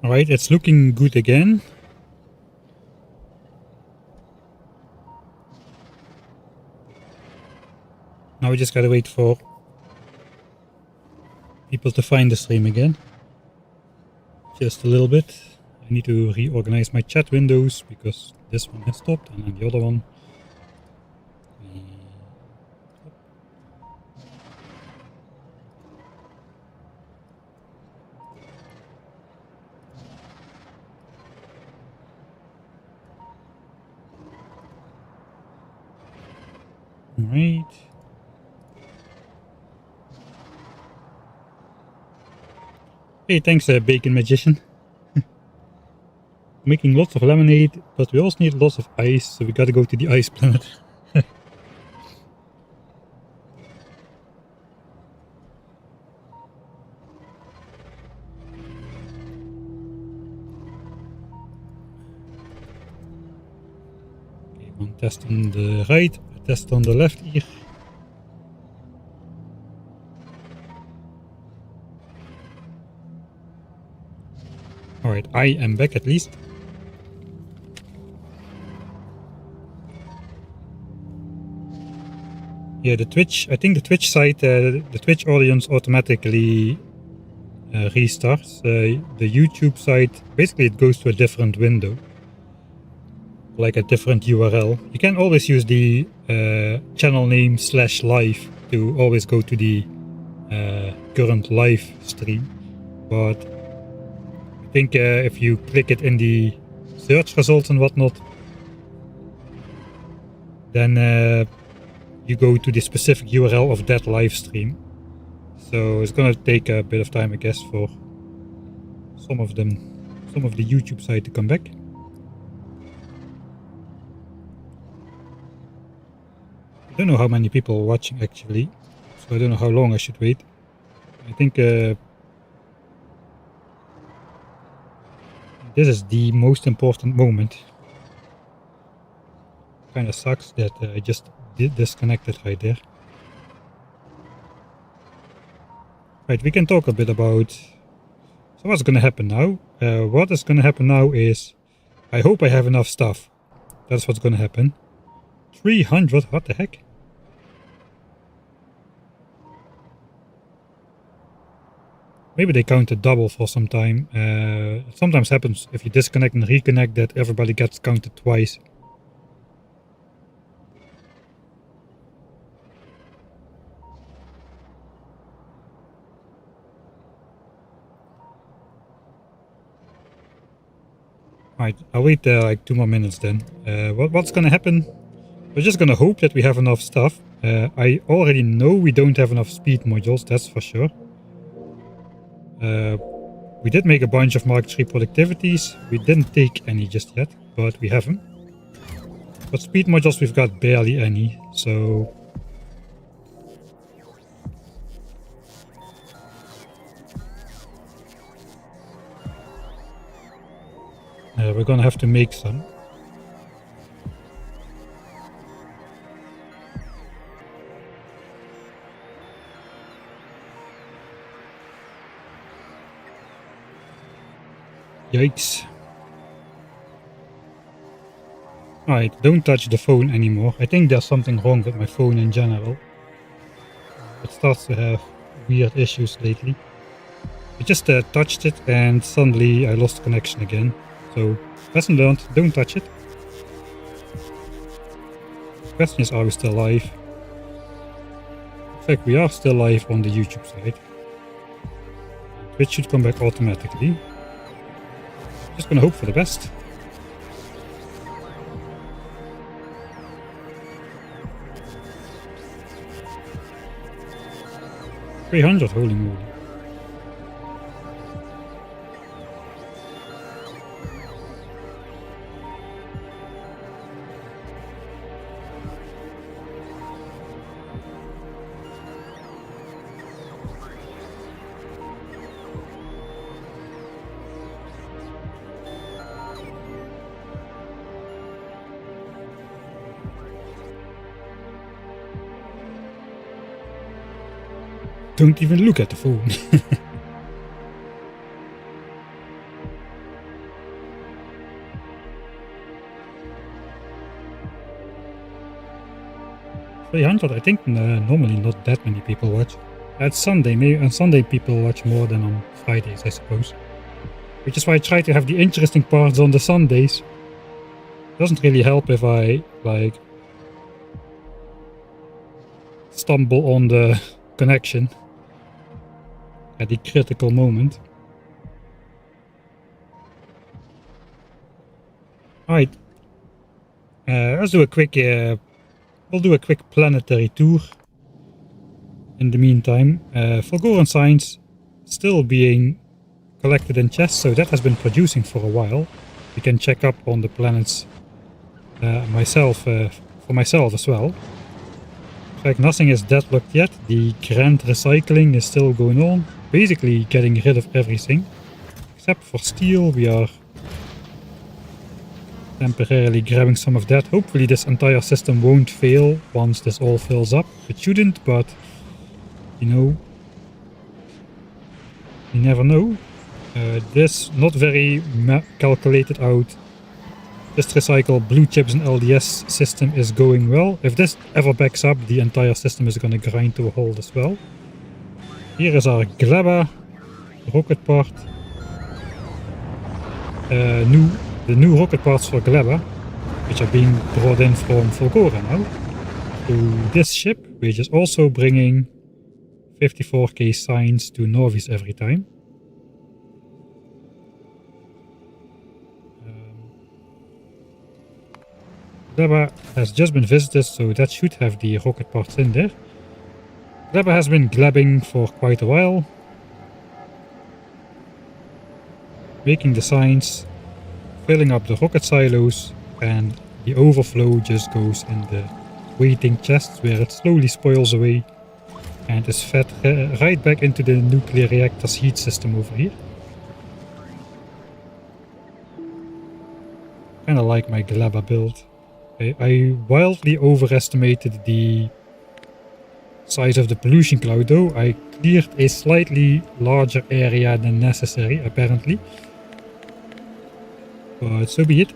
Alright, it's looking good again. Now we just gotta wait for people to find the stream again. Just a little bit. I need to reorganize my chat windows because this one has stopped and then the other one. Alright. Hey, thanks, Bacon Magician. Making lots of lemonade, but we also need lots of ice, so we gotta go to the ice planet. Okay, one test on the right, a test on the left here. Alright, I am back at least. Yeah, the Twitch, I think the Twitch site, the Twitch audience automatically restarts. The YouTube site, basically it goes to a different window. Like a different URL. You can always use the channel name /live to always go to the current live stream. But I think if you click it in the search results and whatnot, then you go to the specific URL of that live stream. So it's gonna take a bit of time, I guess, for some of the YouTube site to come back. I don't know how many people are watching actually, so I don't know how long I should wait. I think this is the most important moment. Kinda sucks that I just disconnected right there. Right, we can talk a bit about so what's gonna happen now. What is gonna happen now is I hope I have enough stuff. That's what's gonna happen. 300, what the heck? Maybe they counted double for some time. It sometimes happens if you disconnect and reconnect that everybody gets counted twice. Alright, I'll wait like 2 more minutes then. What's gonna happen? We're just gonna hope that we have enough stuff. I already know we don't have enough speed modules, that's for sure. We did make a bunch of Mark III productivities. We didn't take any just yet, but we have them. But speed modules we've got barely any, so... we're gonna have to make some. Yikes. Alright, don't touch the phone anymore. I think there's something wrong with my phone in general. It starts to have weird issues lately. I just touched it and suddenly I lost connection again. So, lesson learned, don't touch it. The question is, are we still live? In fact, we are still live on the YouTube side. Twitch should come back automatically. Just gonna hope for the best. $300, holy moly. Don't even look at the phone. 300, I think normally not that many people watch. At Sunday, maybe on Sunday people watch more than on Fridays, I suppose. Which is why I try to have the interesting parts on the Sundays. Doesn't really help if I, like, stumble on the connection at the critical moment. Alright. Let's do a quick, we'll do a quick planetary tour. In the meantime, Fulgoran signs still being collected in chests, so that has been producing for a while. You can check up on the planets for myself as well. In fact, nothing is deadlocked yet. The grand recycling is still going on, basically getting rid of everything. Except for steel, we are temporarily grabbing some of that. Hopefully this entire system won't fail once this all fills up. It shouldn't, but you know, you never know. This not very calculated out just recycle blue chips and LDS system is going well. If this ever backs up, the entire system is going to grind to a halt as well. Here is our Gleba rocket part. The new rocket parts for Gleba, which are being brought in from Fulgora now, to this ship, which is also bringing 54k signs to Novice every time. Gleba has just been visited, so that should have the rocket parts in there. Gleba has been glabbing for quite a while, making the signs, filling up the rocket silos, and the overflow just goes in the waiting chests where it slowly spoils away and is fed right back into the nuclear reactor's heat system over here. Kinda like my Gleba build. I wildly overestimated the size of the pollution cloud though. I cleared a slightly larger area than necessary, apparently. But so be it.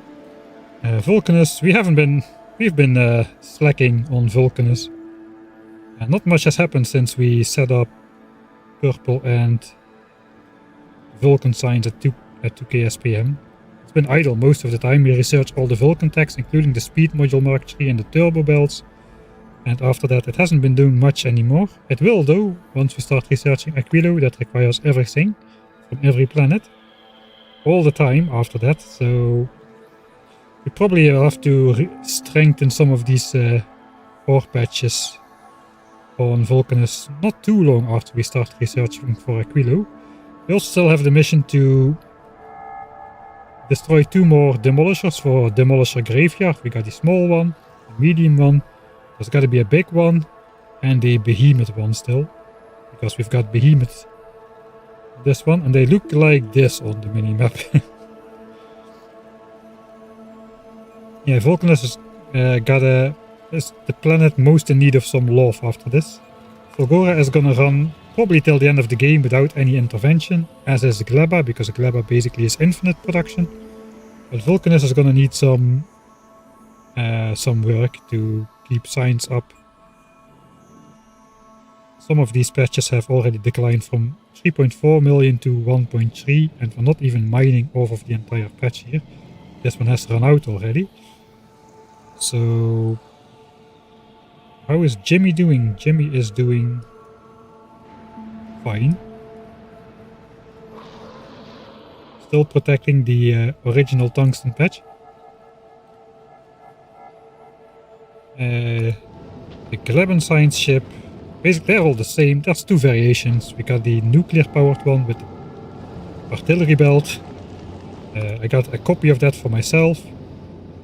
Vulcanus, we've been slacking on Vulcanus. Not much has happened since we set up Purple and Vulcan signs at 2k SPM. It's been idle most of the time. We researched all the Vulcan techs, including the speed module Mark III and the turbo belts. And after that, it hasn't been doing much anymore. It will though, once we start researching Aquilo, that requires everything from every planet. All the time after that, so we probably have to strengthen some of these ore patches on Vulcanus not too long after we start researching for Aquilo. We also still have the mission to destroy 2 more demolishers for Demolisher Graveyard. We got the small one, the medium one, there's got to be a big one, and a behemoth one still, because we've got behemoth this one, and they look like this on the mini-map. Yeah, Vulcanus is the planet most in need of some love after this. Fulgora is gonna run probably till the end of the game without any intervention, as is Gleba, because Gleba basically is infinite production. But Vulcanus is gonna need some work to keep signs up. Some of these patches have already declined from 3.4 million to 1.3, and we're not even mining off of the entire patch here. This one has run out already. So how is Jimmy doing? Jimmy is doing fine. Still protecting the original tungsten patch. The Gleben science ship, basically they're all the same. There's 2 variations. We got the nuclear powered one with artillery belt. I got a copy of that for myself,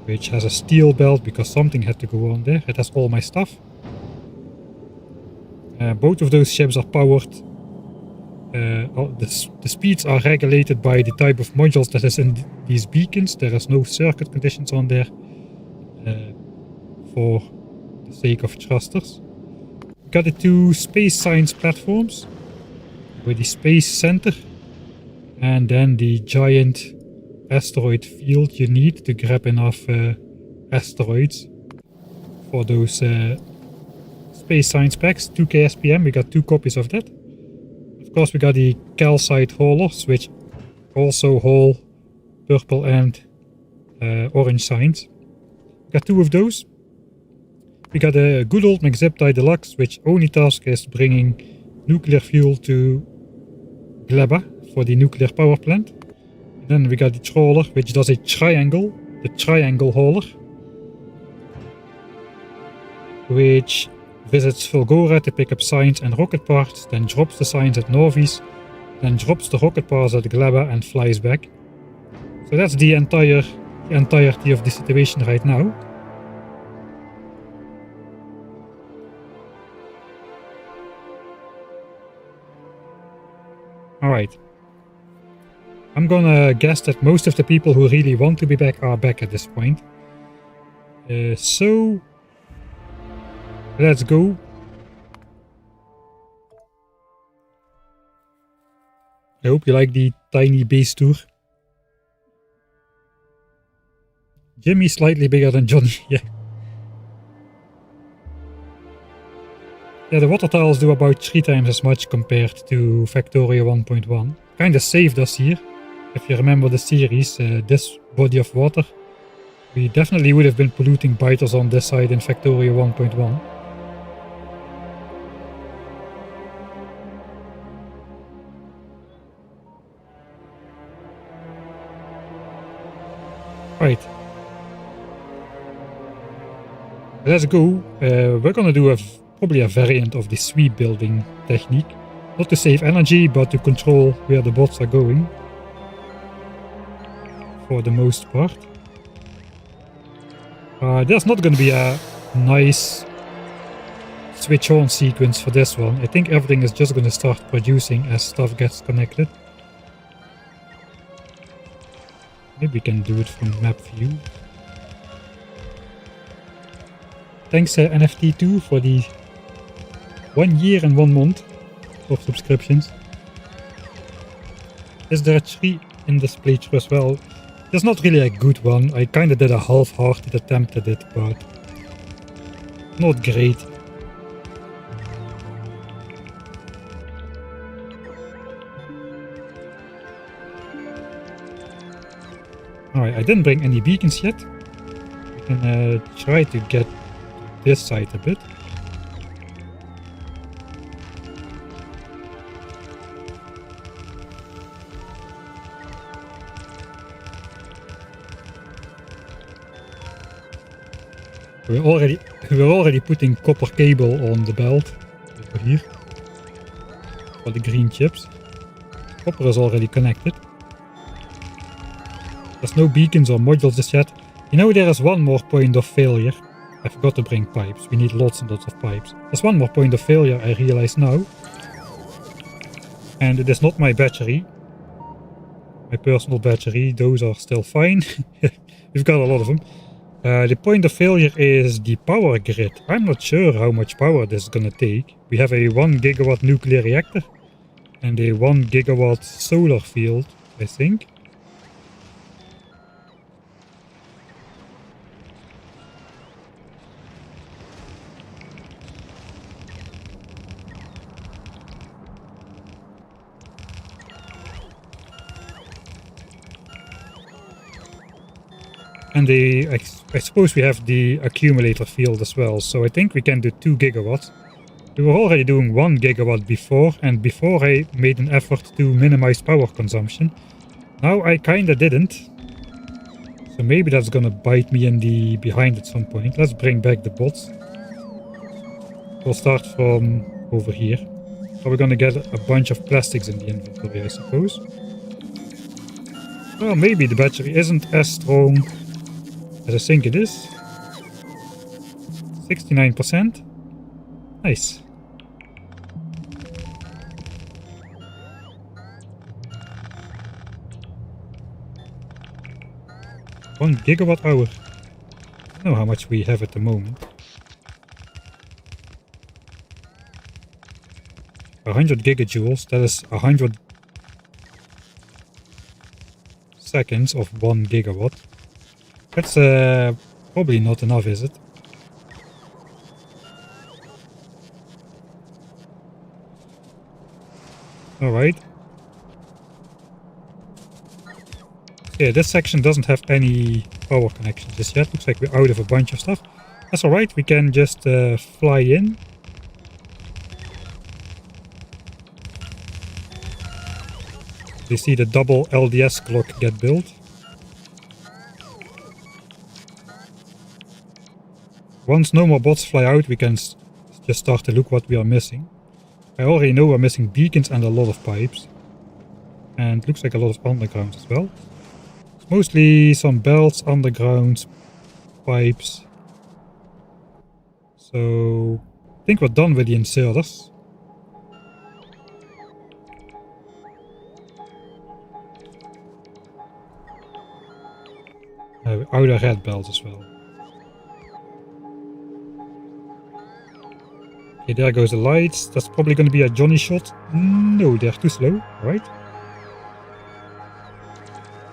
which has a steel belt because something had to go on there. It has all my stuff. Both of those ships are powered. The speeds are regulated by the type of modules that is in these beacons. There is no circuit conditions on there for the sake of thrusters. We got the 2 space science platforms with the space center and then the giant asteroid field you need to grab enough asteroids for those Space Science Packs, 2K SPM, we got 2 copies of that. Of course we got the calcite haulers, which also haul purple and orange signs. We got 2 of those. We got a good old McZipTie Deluxe, which only task is bringing nuclear fuel to Gleba for the nuclear power plant. And then we got the trawler, which does a triangle, the triangle hauler, which visits Fulgora to pick up signs and rocket parts, then drops the signs at Norvis, then drops the rocket parts at Gleba and flies back. So that's the entirety of the situation right now. Alright. I'm gonna guess that most of the people who really want to be back are back at this point. So let's go. I hope you like the tiny base tour. Jimmy slightly bigger than Johnny, yeah. Yeah, the water tiles do about 3 times as much compared to Factorio 1.1. Kinda saved us here. If you remember the series, this body of water, we definitely would have been polluting biters on this side in Factorio 1.1. Right. Let's go. We're gonna do probably a variant of the sweep building technique. Not to save energy, but to control where the bots are going. For the most part. There's not gonna be a nice switch on sequence for this one. I think everything is just gonna start producing as stuff gets connected. Maybe we can do it from map view. Thanks NFT2 for the 1 year and 1 month of subscriptions. Is there a tree in this playthrough as well? There's not really a good one. I kinda did a half-hearted attempt at it, but not great. Alright, I didn't bring any beacons yet. We can try to get this side a bit. We're already putting copper cable on the belt over here for the green chips. Copper is already connected. There's no beacons or modules just yet. You know, there is one more point of failure. I forgot to bring pipes. We need lots and lots of pipes. There's one more point of failure, I realize now. And it is not my battery. My personal battery. Those are still fine. We've got a lot of them. The point of failure is the power grid. I'm not sure how much power this is gonna take. We have a 1 gigawatt nuclear reactor. And a 1 gigawatt solar field, I think. And I suppose we have the accumulator field as well, so I think we can do 2 gigawatts. We were already doing 1 gigawatt before, and before I made an effort to minimize power consumption. Now I kinda didn't. So maybe that's gonna bite me in the behind at some point. Let's bring back the bots. We'll start from over here. So we're gonna get a bunch of plastics in the inventory, I suppose. Well, maybe the battery isn't as strong as I think it is. 69%. Nice. One gigawatt hour. I don't know how much we have at the moment. 100 gigajoules, that is 100 seconds of 1 gigawatt. That's probably not enough, is it? Alright. Yeah, this section doesn't have any power connections just yet. Looks like we're out of a bunch of stuff. That's alright, we can just fly in. You see the double LDS clock get built. Once no more bots fly out, we can just start to look what we are missing. I already know we're missing beacons and a lot of pipes. And looks like a lot of underground as well. It's mostly some belts, undergrounds, pipes. So I think we're done with the inserters. Outer red belts as well. Okay, there goes the lights. That's probably going to be a Johnny shot. No, they're too slow. Right.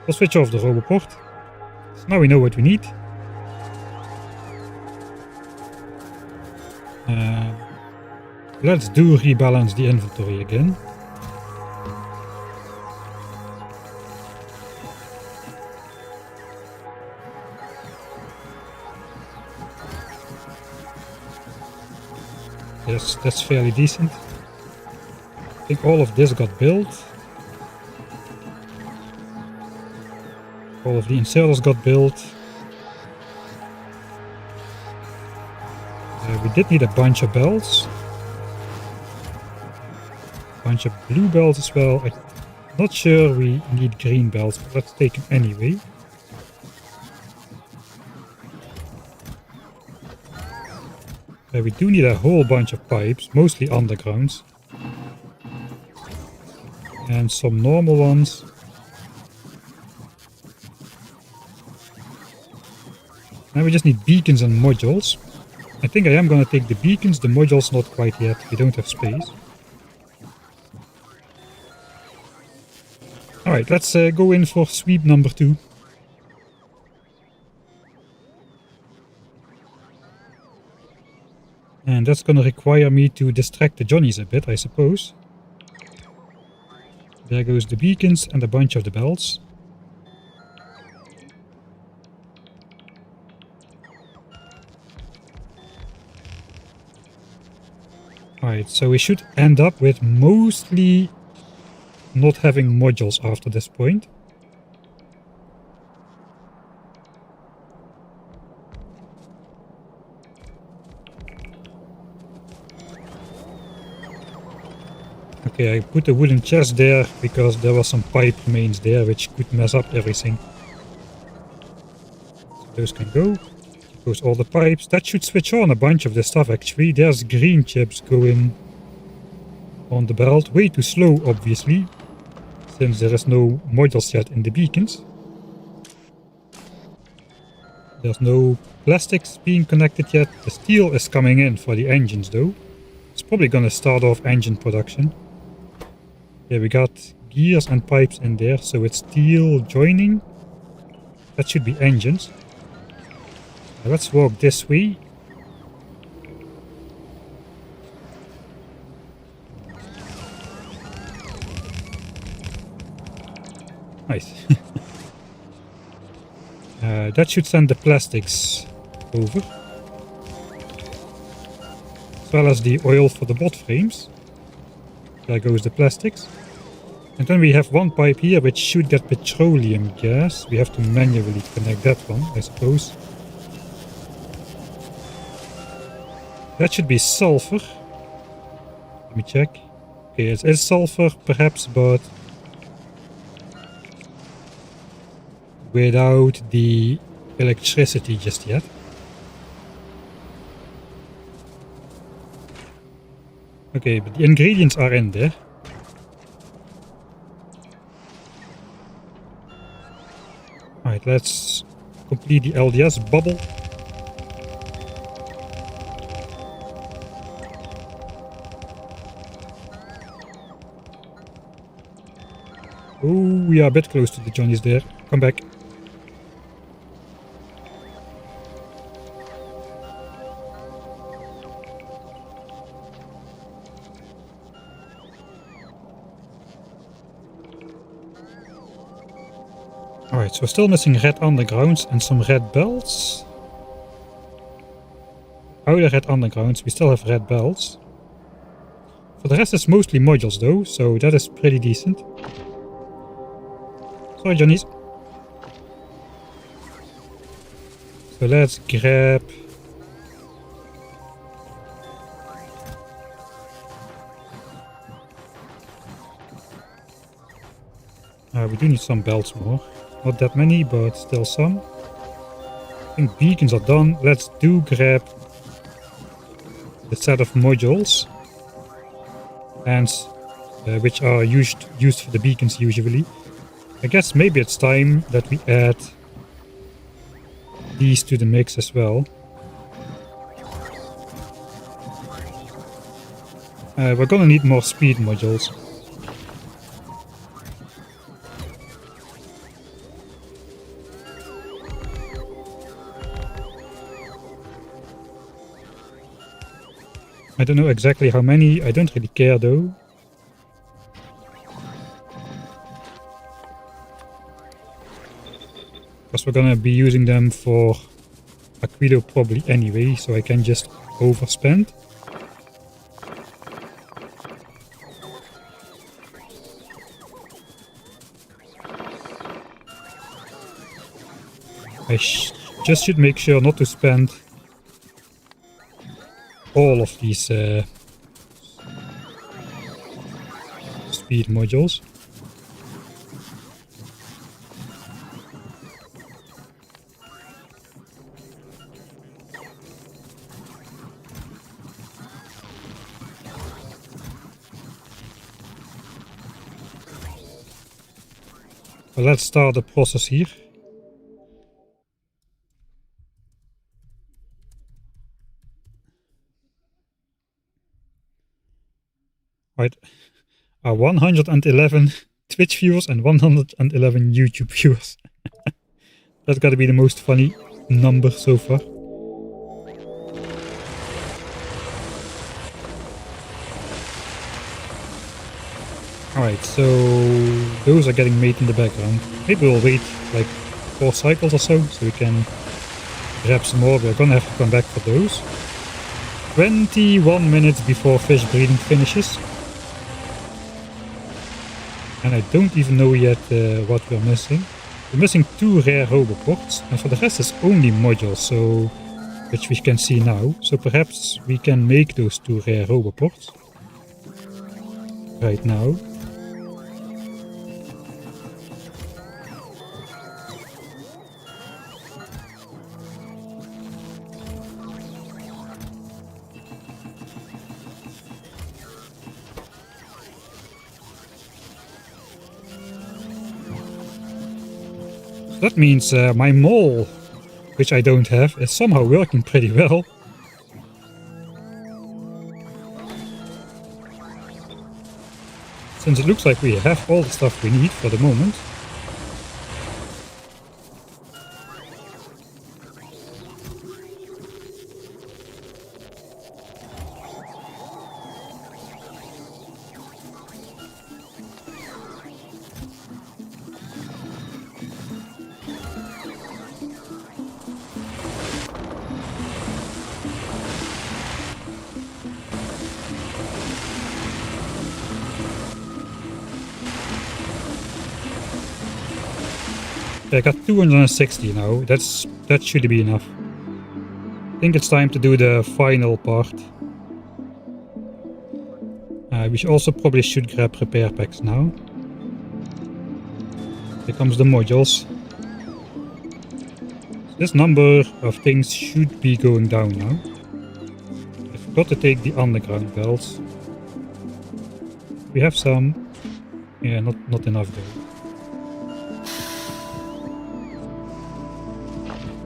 We'll switch off the roboport. So now we know what we need. Let's do rebalance the inventory again. Yes, that's fairly decent. I think all of this got built. All of the inserters got built. We did need a bunch of belts. A bunch of blue belts as well. I'm not sure we need green belts, but let's take them anyway. We do need a whole bunch of pipes, mostly undergrounds. And some normal ones. Now we just need beacons and modules. I think I am going to take the beacons, the modules not quite yet, we don't have space. Alright, let's go in for sweep number 2. And that's going to require me to distract the Johnnies a bit, I suppose. There goes the beacons and a bunch of the bells. Alright, so we should end up with mostly not having modules after this point. Okay, I put a wooden chest there because there were some pipe remains there which could mess up everything. So those can go. Goes all the pipes. That should switch on a bunch of the stuff actually. There's green chips going on the belt. Way too slow obviously, since there is no modules yet in the beacons. There's no plastics being connected yet. The steel is coming in for the engines though. It's probably gonna start off engine production. Yeah, we got gears and pipes in there, so it's steel joining. That should be engines. Now let's walk this way. Nice. That should send the plastics over. As well as the oil for the bot frames. There goes the plastics. And then we have one pipe here which should get petroleum gas. We have to manually connect that one, I suppose. That should be sulfur. Let me check. Okay, it is sulfur perhaps, but without the electricity just yet. Okay, but the ingredients are in there. Alright, let's complete the LDS bubble. Oh, we are a bit close to the Johnnies there. Come back. Alright, so we're still missing red undergrounds and some red belts. Outer red undergrounds, we still have red belts. For the rest it's mostly modules though, so that is pretty decent. Sorry Johnnies. So let's grab... we do need some belts more. Not that many, but still some. I think beacons are done. Let's do grab the set of modules. And which are used for the beacons usually. I guess maybe it's time that we add these to the mix as well. We're gonna need more speed modules. I don't know exactly how many, I don't really care though. Because we're gonna be using them for Aquilo probably anyway, so I can just overspend. I just should make sure not to spend all of these speed modules. Well, let's start the process here. Right, 111 Twitch viewers and 111 YouTube viewers. That's gotta be the most funny number so far. Alright, so those are getting made in the background. Maybe we'll wait like 4 cycles or so we can grab some more. We're gonna have to come back for those. 21 minutes before fish breeding finishes. And I don't even know yet what we're missing. We're missing 2 rare roboports, and for the rest it's only modules, so which we can see now. So perhaps we can make those 2 rare roboports right now. That means my mole, which I don't have, is somehow working pretty well. Since it looks like we have all the stuff we need for the moment. I got 260 now, that should be enough. I think it's time to do the final part. We also probably should grab repair packs now. Here comes the modules. This number of things should be going down now. I forgot to take the underground belts. We have some. Yeah, not enough though.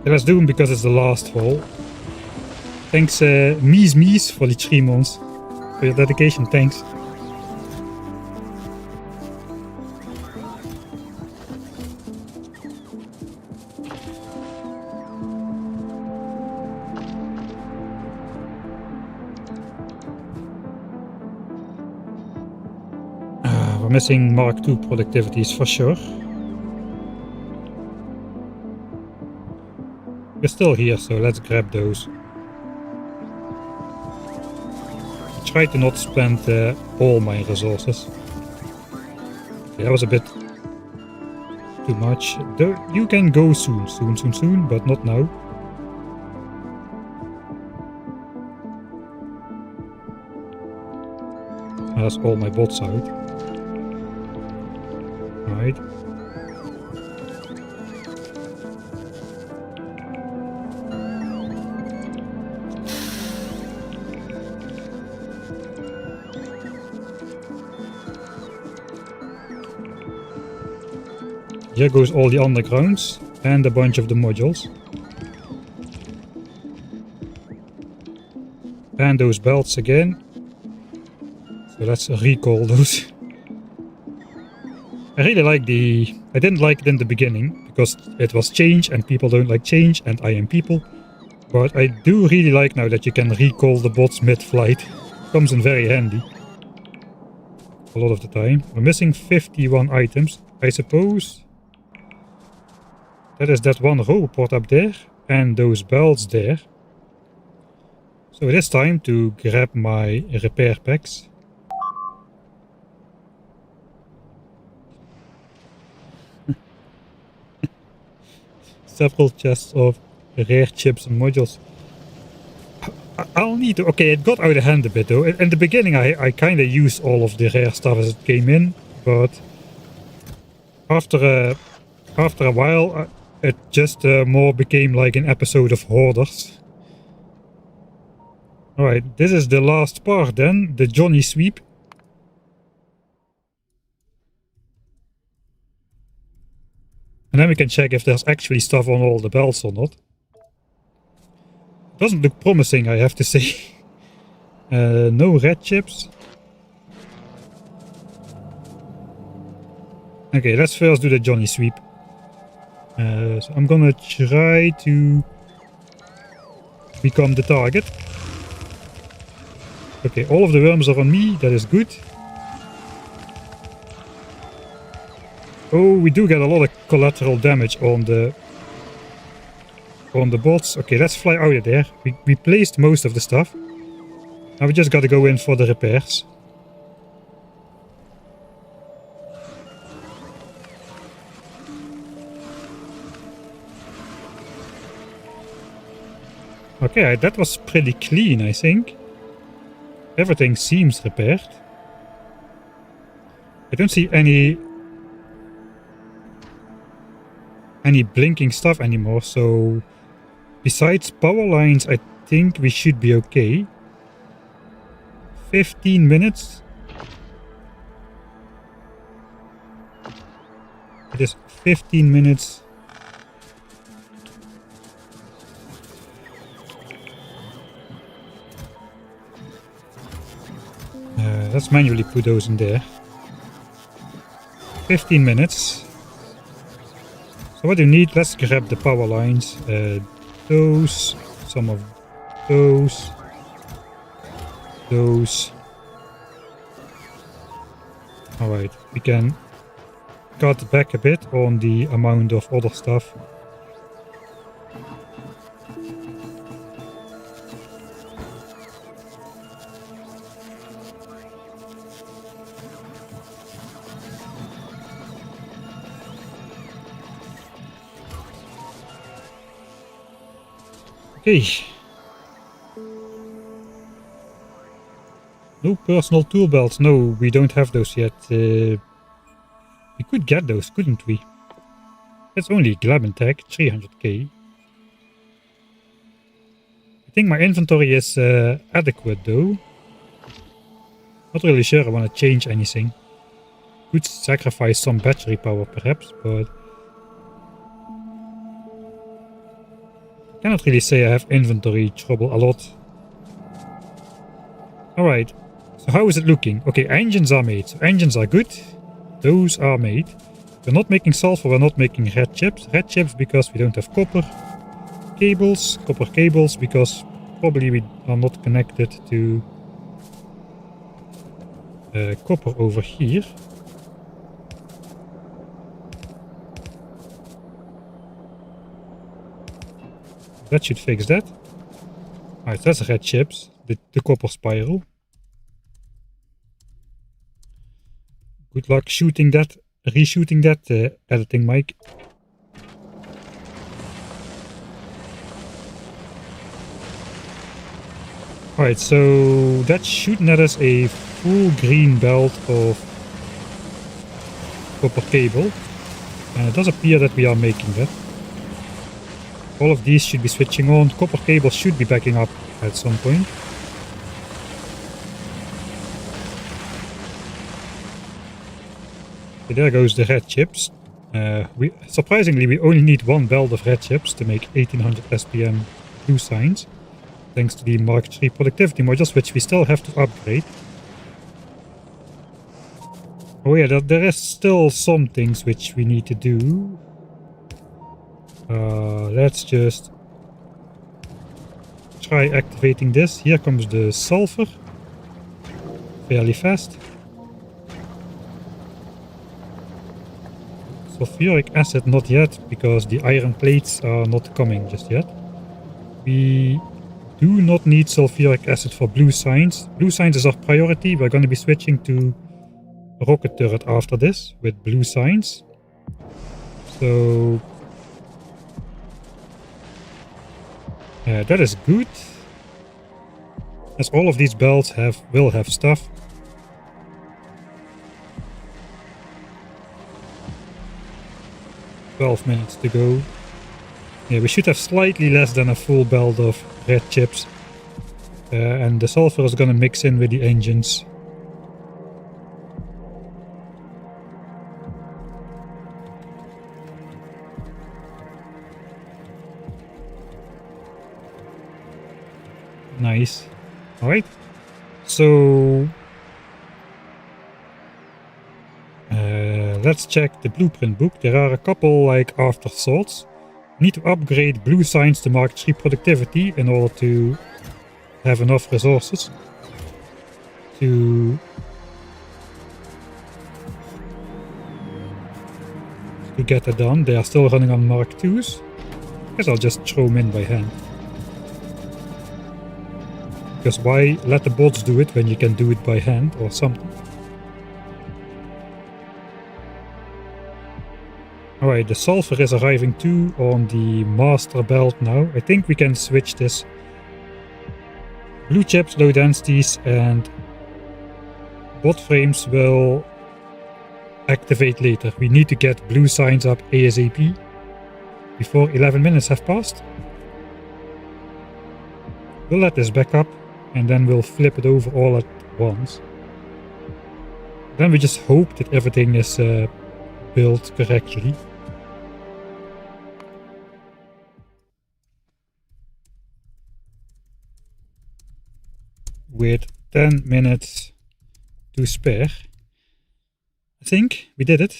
Let's do them because it's the last haul. Thanks Mies for the 3 months. For your dedication, thanks. We're missing Mark II productivities for sure. still here, so let's grab those. Try to not spend all my resources. Okay, that was a bit too much. You can go soon, but not now. That's all my bots out. Right. Here goes all the undergrounds and a bunch of the modules. And those belts again. So let's recall those. I really like I didn't like it in the beginning because it was change and people don't like change and I am people. But I do really like now that you can recall the bots mid-flight. Comes in very handy. A lot of the time. We're missing 51 items. I suppose that is that one robot up there and those belts there. So it is time to grab my repair packs. Several chests of rare chips and modules. I'll need to... Okay, it got out of hand a bit though. In the beginning I kind of used all of the rare stuff as it came in, but after a while it just more became like an episode of Hoarders. Alright, this is the last part then, the Johnny sweep. And then we can check if there's actually stuff on all the belts or not. Doesn't look promising, I have to say. No red chips. Okay, let's first do the Johnny sweep. So I'm gonna try to become the target. Okay, all of the worms are on me, that is good. Oh, we do get a lot of collateral damage on the bots. Okay, let's fly out of there. We placed most of the stuff. Now we just gotta go in for the repairs. Okay, that was pretty clean, I think. Everything seems repaired. I don't see any blinking stuff anymore, so besides power lines I think we should be okay. 15 minutes. It is 15 minutes. Let's manually put those in there. 15 minutes. So what do you need? Let's grab the power lines. Those, some of those, those. Alright, we can cut back a bit on the amount of other stuff. Okay. No personal tool belts. No, we don't have those yet. We could get those, couldn't we? It's only Glab and Tech, 300k. I think my inventory is adequate though. Not really sure I want to change anything. Could sacrifice some battery power perhaps, but cannot really say I have inventory trouble a lot. Alright, so how is it looking? Okay, engines are made, so engines are good. Those are made. We're not making sulfur, we're not making red chips. Red chips because we don't have copper. Cables, copper cables because probably we are not connected to copper over here. that should fix that. Alright, so that's red chips, the copper spiral. Good luck shooting that, reshooting that, editing mic. Alright, so that's shooting at us a full green belt of copper cable. And it does appear that we are making that. All of these should be switching on. Copper cable should be backing up at some point. Okay, there goes the red chips. Surprisingly, we only need one belt of red chips to make 1800 SPM blue signs. Thanks to the Mark III productivity modules, which we still have to upgrade. Oh yeah, there is still some things which we need to do. Let's just try activating this. Here comes the sulfur. Fairly fast. Sulfuric acid not yet, because the iron plates are not coming just yet. We do not need sulfuric acid for blue signs. Blue signs is our priority. We're going to be switching to rocket turret after this with blue signs. So that is good, as all of these belts will have stuff. $12 minutes to go. Yeah, we should have slightly less than a full belt of red chips. And the sulfur is gonna mix in with the engines. Nice. Alright. So let's check the blueprint book. There are a couple like afterthoughts. Need to upgrade blue signs to Mark III productivity in order to have enough resources to get that done. They are still running on Mark IIs. I guess I'll just throw them in by hand. Because why let the bots do it when you can do it by hand or something? Alright, the sulfur is arriving too on the master belt now. I think we can switch this. Blue chips, low densities, and bot frames will activate later. We need to get blue signs up ASAP before 11 minutes have passed. We'll let this back up and then we'll flip it over all at once. Then we just hope that everything is built correctly. With 10 minutes to spare. I think we did it.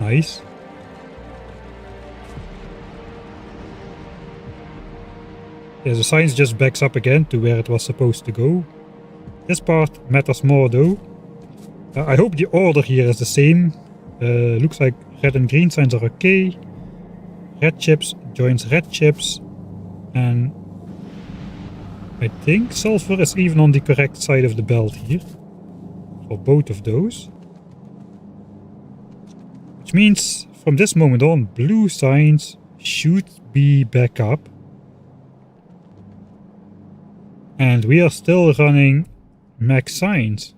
Nice. Yeah, the science just backs up again to where it was supposed to go. This part matters more though. I hope the order here is the same. Looks like red and green signs are okay. Red chips joins red chips. And I think sulfur is even on the correct side of the belt here. For both of those. Which means from this moment on, blue signs should be back up. And we are still running max signs.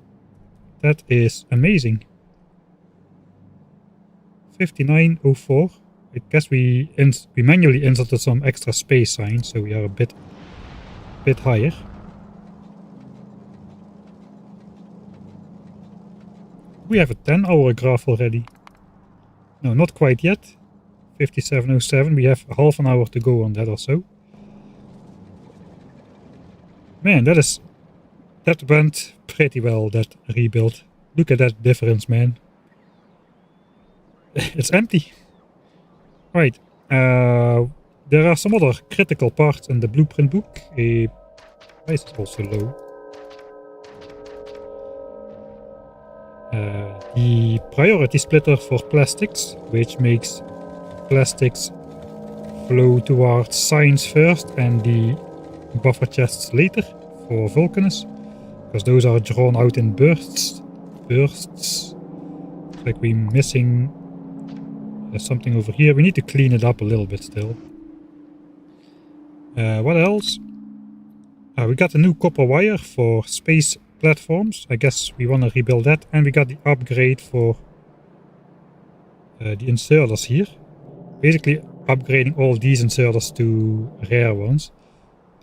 That is amazing. 5904. I guess we manually inserted some extra space signs, so we are a bit higher. We have a 10-hour graph already. No, not quite yet. 5707. We have half an hour to go on that or so. Man, that went pretty well, that rebuild. Look at that difference, man. It's empty. Right. There are some other critical parts in the blueprint book. Price is also low. the priority splitter for plastics, which makes plastics flow towards science first and the buffer chests later for Vulcanus, because those are drawn out in bursts. Like we're missing something over here. We need to clean it up a little bit still. What else? We got a new copper wire for space platforms. I guess we want to rebuild that. And we got the upgrade for the inserters here. Basically upgrading all these inserters to rare ones.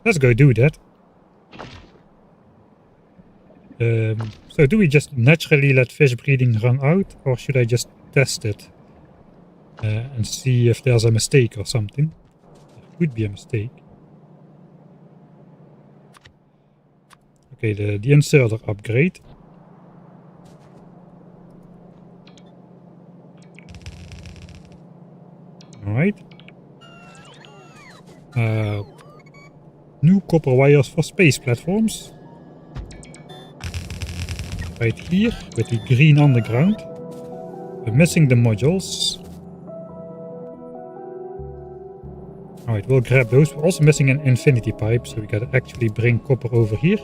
Let's go do that. So do we just naturally let fish breeding run out, or should I just test it and see if there's a mistake or something? There could be a mistake. Okay, the inserter upgrade. Alright. New copper wires for space platforms. Right here, with the green underground. We're missing the modules. Alright, we'll grab those. We're also missing an infinity pipe, so we gotta actually bring copper over here.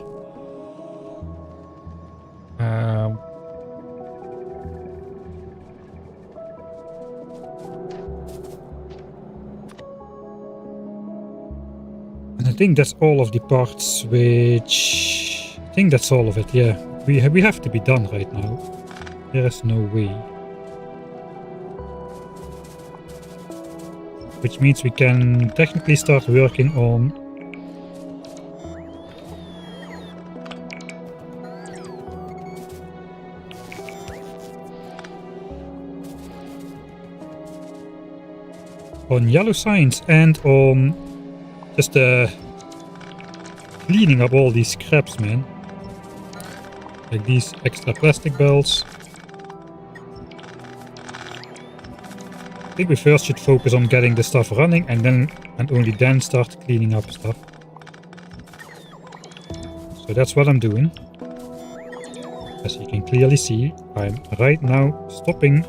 And I think that's all of the parts which... I think that's all of it, yeah. We have to be done right now. There is no way. Which means we can technically start working on yellow signs and on just cleaning up all these scraps, man. Like these extra plastic belts. I think we first should focus on getting the stuff running and only then start cleaning up stuff. So that's what I'm doing. As you can clearly see, I'm right now stopping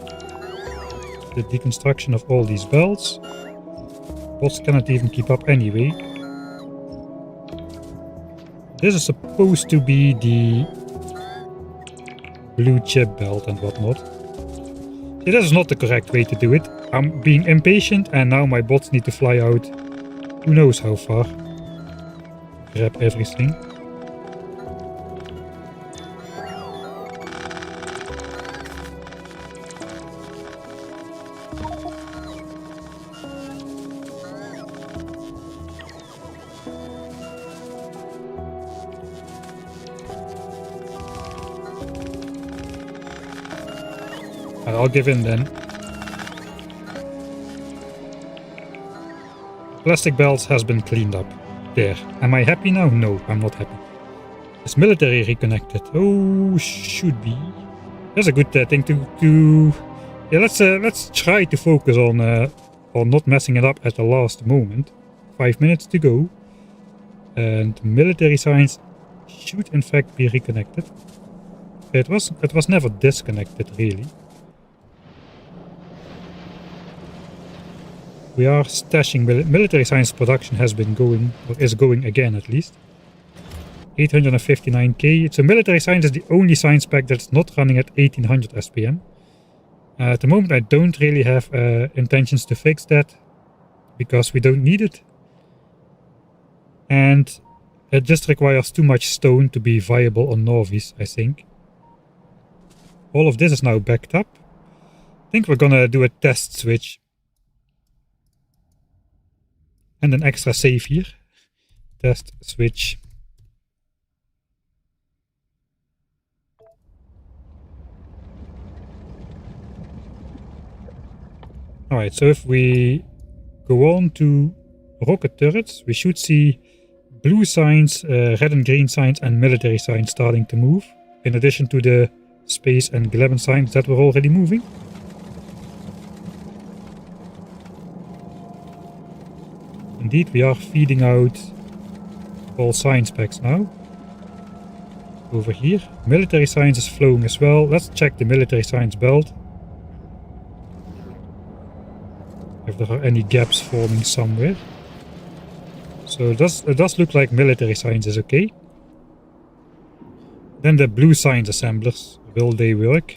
the deconstruction of all these belts. Bots cannot even keep up anyway. This is supposed to be the blue chip belt and whatnot. See, this is not the correct way to do it. I'm being impatient and now my bots need to fly out who knows how far. Grab everything. I'll give in then. Plastic belts has been cleaned up. There. Am I happy now? No, I'm not happy. Is military reconnected? Oh, should be. That's a good thing to... Yeah, let's try to focus on not messing it up at the last moment. 5 minutes to go. And military science should in fact be reconnected. It was never disconnected really. We are stashing military science production has been going, or is going again at least. 859k. So military science is the only science pack that's not running at 1800 SPM. At the moment I don't really have intentions to fix that, because we don't need it. And it just requires too much stone to be viable on Novice, I think. All of this is now backed up. I think we're gonna do a test switch. And an extra save here. Test switch. Alright, so if we go on to rocket turrets, we should see blue signs, red and green signs, and military signs starting to move. In addition to the space and Gleben signs that were already moving. Indeed, we are feeding out all science packs now. over here. Military science is flowing as well. Let's check the military science belt. If there are any gaps forming somewhere. So it does look like military science is okay. Then the blue science assemblers, will they work?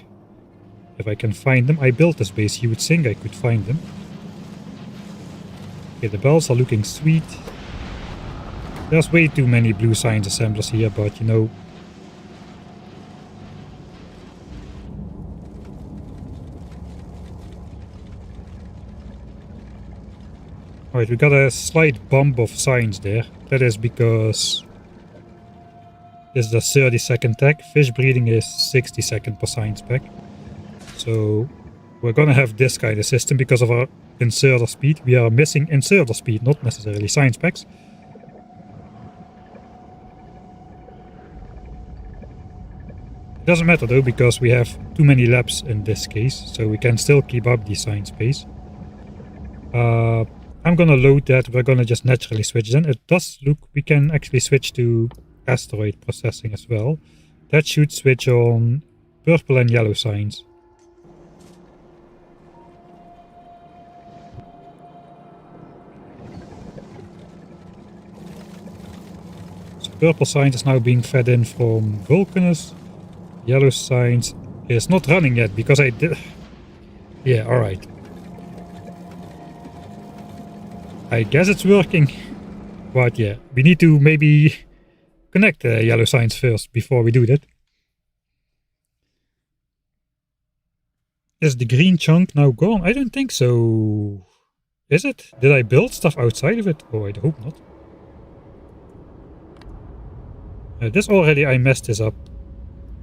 If I can find them. I built this base, you would think I could find them. Okay, the belts are looking sweet. There's way too many blue science assemblers here, but you know. Alright, we got a slight bump of science there. That is because this is a 30-second tech. Fish breeding is 60-second per science pack. So we're gonna have this kind of system because of our inserter speed. We are missing inserter speed, not necessarily science packs. It doesn't matter though, because we have too many labs in this case, so we can still keep up the science pace. I'm gonna load that. We're gonna just naturally switch then. It does look, we can actually switch to asteroid processing as well. That should switch on purple and yellow science. So purple science is now being fed in from Vulcanus. Yellow science is not running yet because I did... Yeah, alright. I guess it's working. But yeah, we need to maybe connect the yellow science first before we do that. Is the green chunk now gone? I don't think so. Is it? Did I build stuff outside of it? Oh, I hope not. This already, I messed this up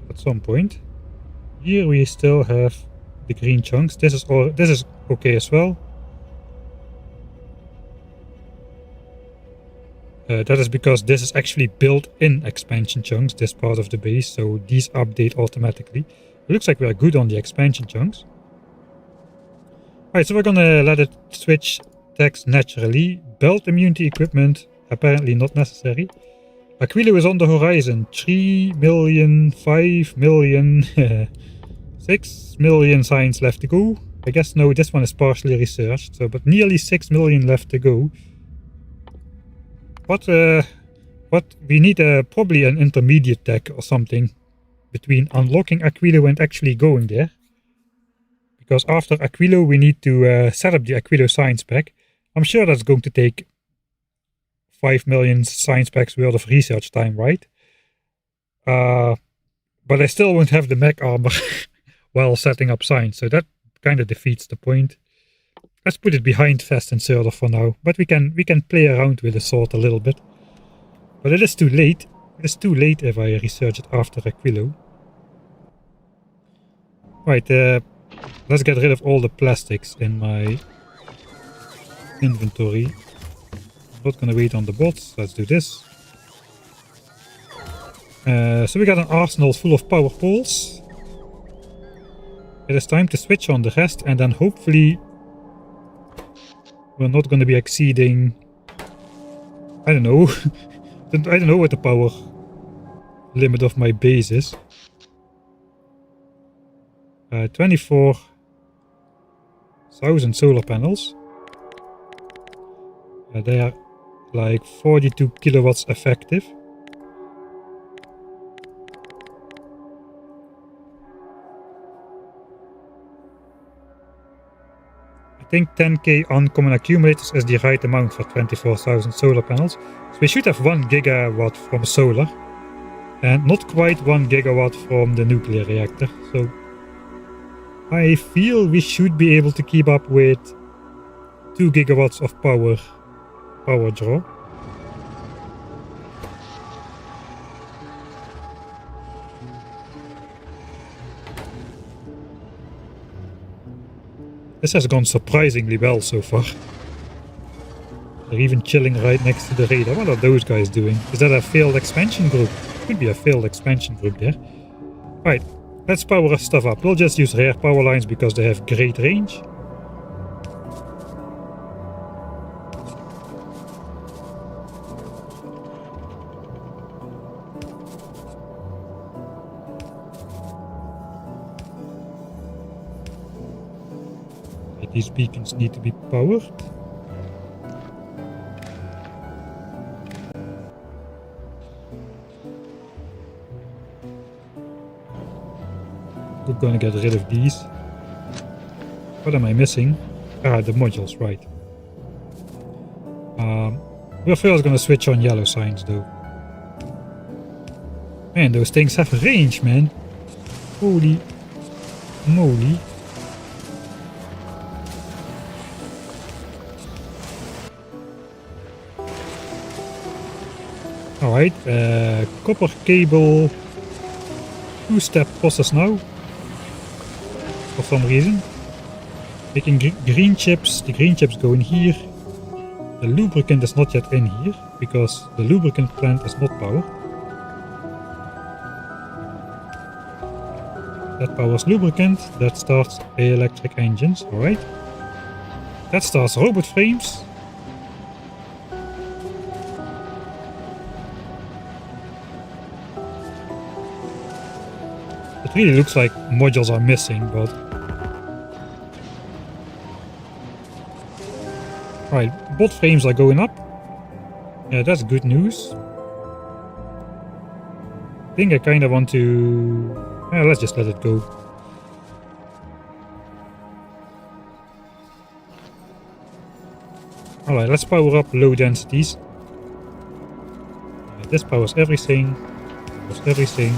at some point. Here we still have the green chunks. This is okay as well. That is because this is actually built-in expansion chunks, this part of the base, so these update automatically. It looks like we're good on the expansion chunks. Alright, so we're gonna let it switch text naturally. Belt immunity equipment, apparently not necessary. Aquilo is on the horizon. 3 million, 5 million, 6 million signs left to go. I guess no, this one is partially researched, so but nearly 6 million left to go. What we need probably an intermediate tech or something between unlocking Aquilo and actually going there. Because after Aquilo we need to set up the Aquilo science pack. I'm sure that's going to take 5 million science packs worth of research time, right? But I still won't have the mech armor while setting up science, so that kind of defeats the point. Let's put it behind Fast Inserter for now, but we can play around with the sword a little bit. But it is too late. It is too late if I research it after Aquilo. Right, let's get rid of all the plastics in my inventory. I'm not gonna wait on the bots, let's do this. So we got an arsenal full of power poles. It is time to switch on the rest and then hopefully we're not gonna be exceeding... I don't know. I don't know what the power limit of my base is. 24,000 solar panels. They are like 42 kilowatts effective. I think 10k uncommon accumulators is the right amount for 24,000 solar panels. So we should have 1 gigawatt from solar. And not quite 1 gigawatt from the nuclear reactor. So I feel we should be able to keep up with 2 gigawatts of power draw. This has gone surprisingly well so far. They're even chilling right next to the radar. What are those guys doing? Is that a failed expansion group? Could be a failed expansion group there. Right, let's power our stuff up. We'll just use rare power lines because they have great range. these beacons need to be powered. We're gonna get rid of these. What am I missing? Ah, the modules, right. We're first gonna switch on yellow signs though. Man, those things have range, man. Holy moly. Alright, copper cable. Two-step process now. For some reason. Making green chips. The green chips go in here. The lubricant is not yet in here, because the lubricant plant is not powered. That powers lubricant, that starts electric engines, alright. That starts robot frames. It really looks like modules are missing, but... Right, bot frames are going up. Yeah, that's good news. I think I kind of want to... Yeah, let's just let it go. Alright, let's power up low densities. This powers everything. Powers everything.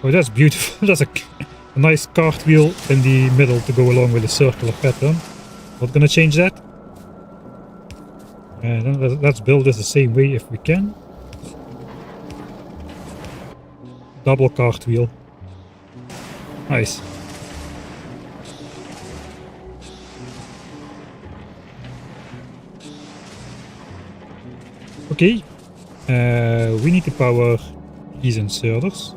Oh, that's beautiful. That's a nice cartwheel in the middle to go along with the circular pattern. Not gonna change that. And then let's build this the same way if we can. Double cartwheel. Nice. Okay. We need to power these inserters.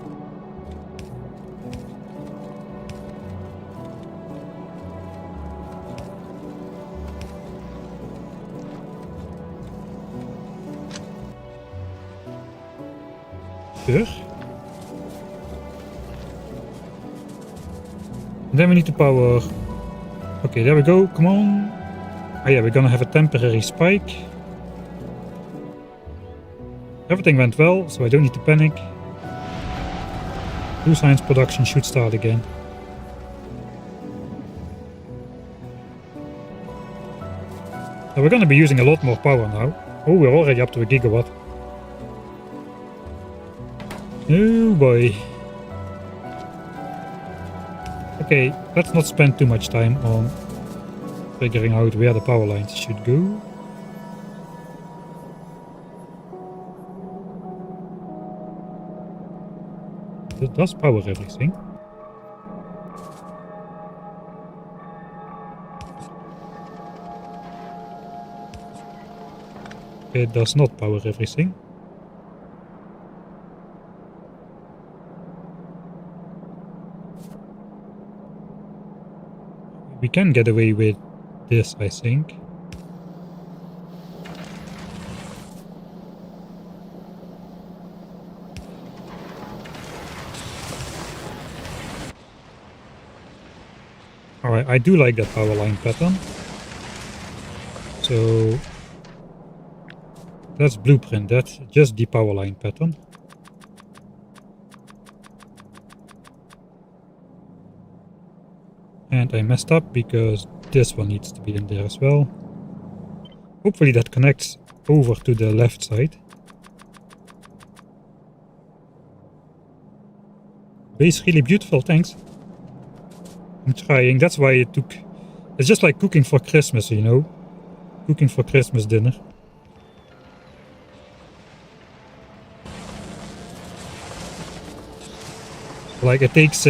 Sure. And then we need to power... Okay, there we go, come on. Oh yeah, we're gonna have a temporary spike. Everything went well, so I don't need to panic. Blue science production should start again. So we're gonna be using a lot more power now. Oh, we're already up to a gigawatt. Oh boy. Okay, let's not spend too much time on figuring out where the power lines should go. It does power everything. It does not power everything. We can get away with this, I think. Alright, I do like that power line pattern. So that's blueprint, that's just the power line pattern. And I messed up because this one needs to be in there as well. Hopefully that connects over to the left side. Base really beautiful, thanks. I'm trying, that's why it took... It's just like cooking for Christmas, you know? Cooking for Christmas dinner. Like it takes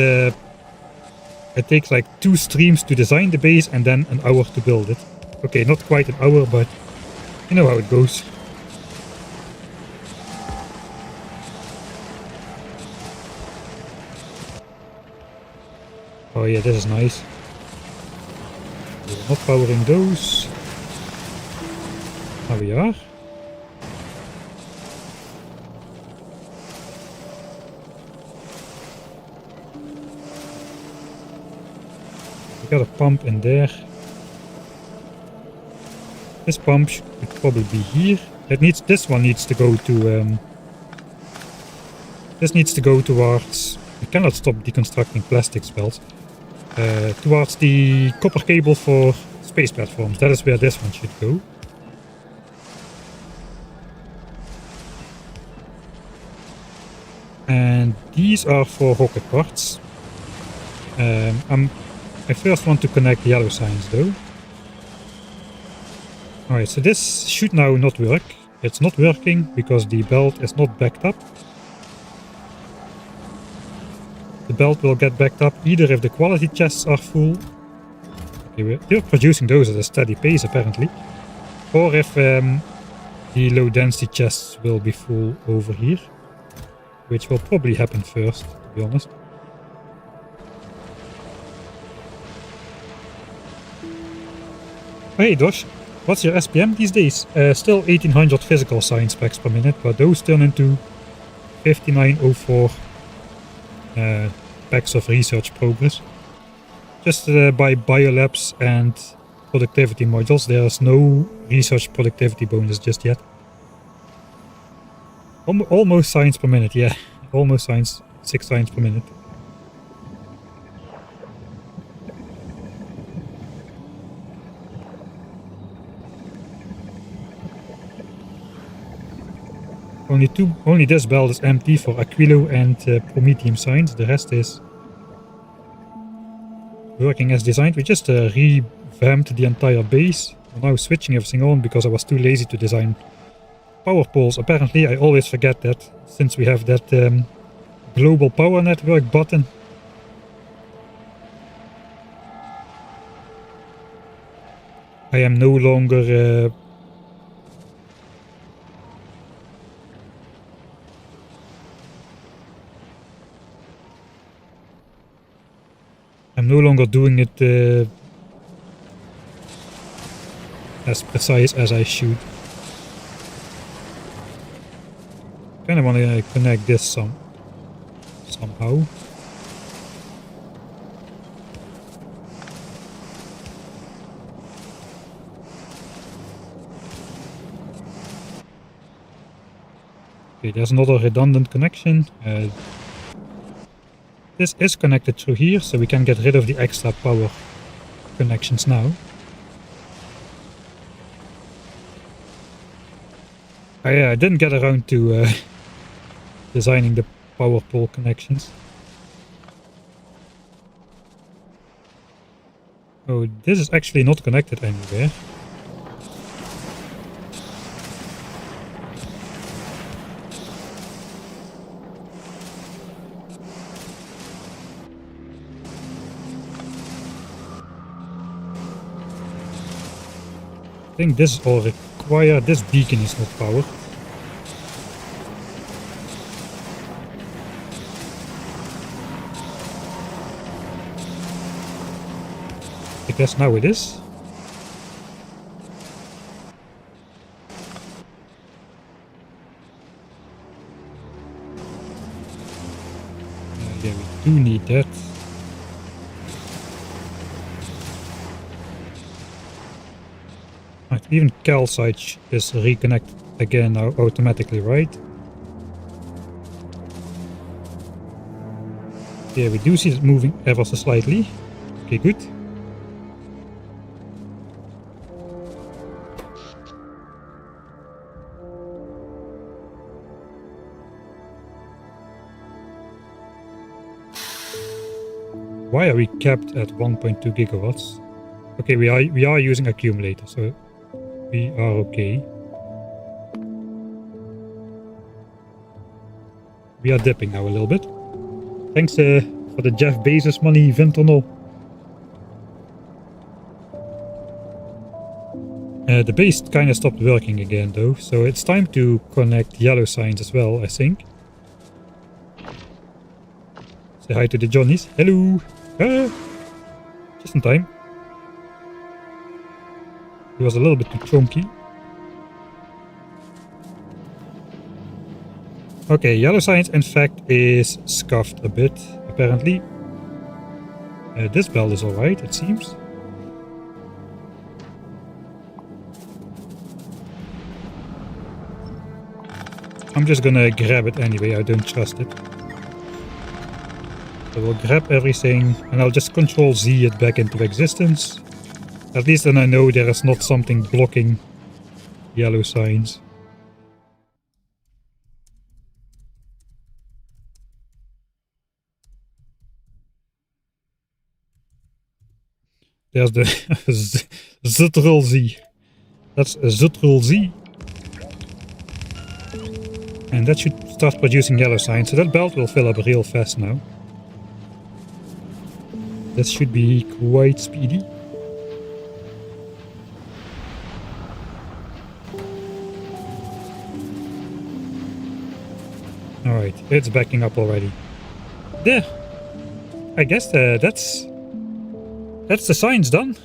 like 2 streams to design the base and then an hour to build it. Okay, not quite an hour, but you know how it goes. Oh yeah, this is nice. We're not powering those. Now we are. We got a pump in there. This pump should probably be here. This one needs to go to this needs to go towards, we cannot stop deconstructing plastic spells, towards the copper cable for space platforms. That is where this one should go. And these are for rocket parts. I first want to connect the yellow signs though. Alright, so this should now not work. It's not working because the belt is not backed up. The belt will get backed up either if the quality chests are full. Okay, we're producing those at a steady pace apparently. Or if the low density chests will be full over here. Which will probably happen first, to be honest. Hey Dosh, what's your SPM these days? Still 1800 physical science packs per minute, but those turn into 5904 packs of research progress. Just by biolabs and productivity modules, there's no research productivity bonus just yet. Almost science per minute, yeah. Almost science, 6 science per minute. Only this belt is empty for Aquilo and Prometheum signs. The rest is working as designed. We just revamped the entire base. We're now switching everything on because I was too lazy to design power poles. Apparently, I always forget that since we have that global power network button. I am no longer I'm no longer doing it as precise as I should. Kind of want to connect this somehow. Okay, there's another redundant connection. This is connected through here, so we can get rid of the extra power connections now. I didn't get around to designing the power pole connections. Oh, this is actually not connected anywhere. I think this all require, this beacon is not powered. I guess now it is. Yeah, we do need that. Right, even calcite is reconnected again now automatically, right? Yeah, we do see it moving ever so slightly. Okay, good. Why are we capped at 1.2 gigawatts? Okay, we are using accumulators, so we are okay. We are dipping now a little bit. Thanks for the Jeff Bezos money, Vinternal. The base kind of stopped working again though, so it's time to connect yellow signs as well, I think. Say hi to the Johnnies. Hello! Just in time. He was a little bit too chunky. Okay, yellow science in fact is scuffed a bit, apparently. This belt is alright, it seems. I'm just gonna grab it anyway, I don't trust it. So we'll grab everything and I'll just Control Z it back into existence. At least then I know there is not something blocking yellow signs. There's the Ctrl Z. That's Ctrl Z. And that should start producing yellow signs. So that belt will fill up real fast now. That should be quite speedy. Alright, it's backing up already. There! I guess that's the signs done.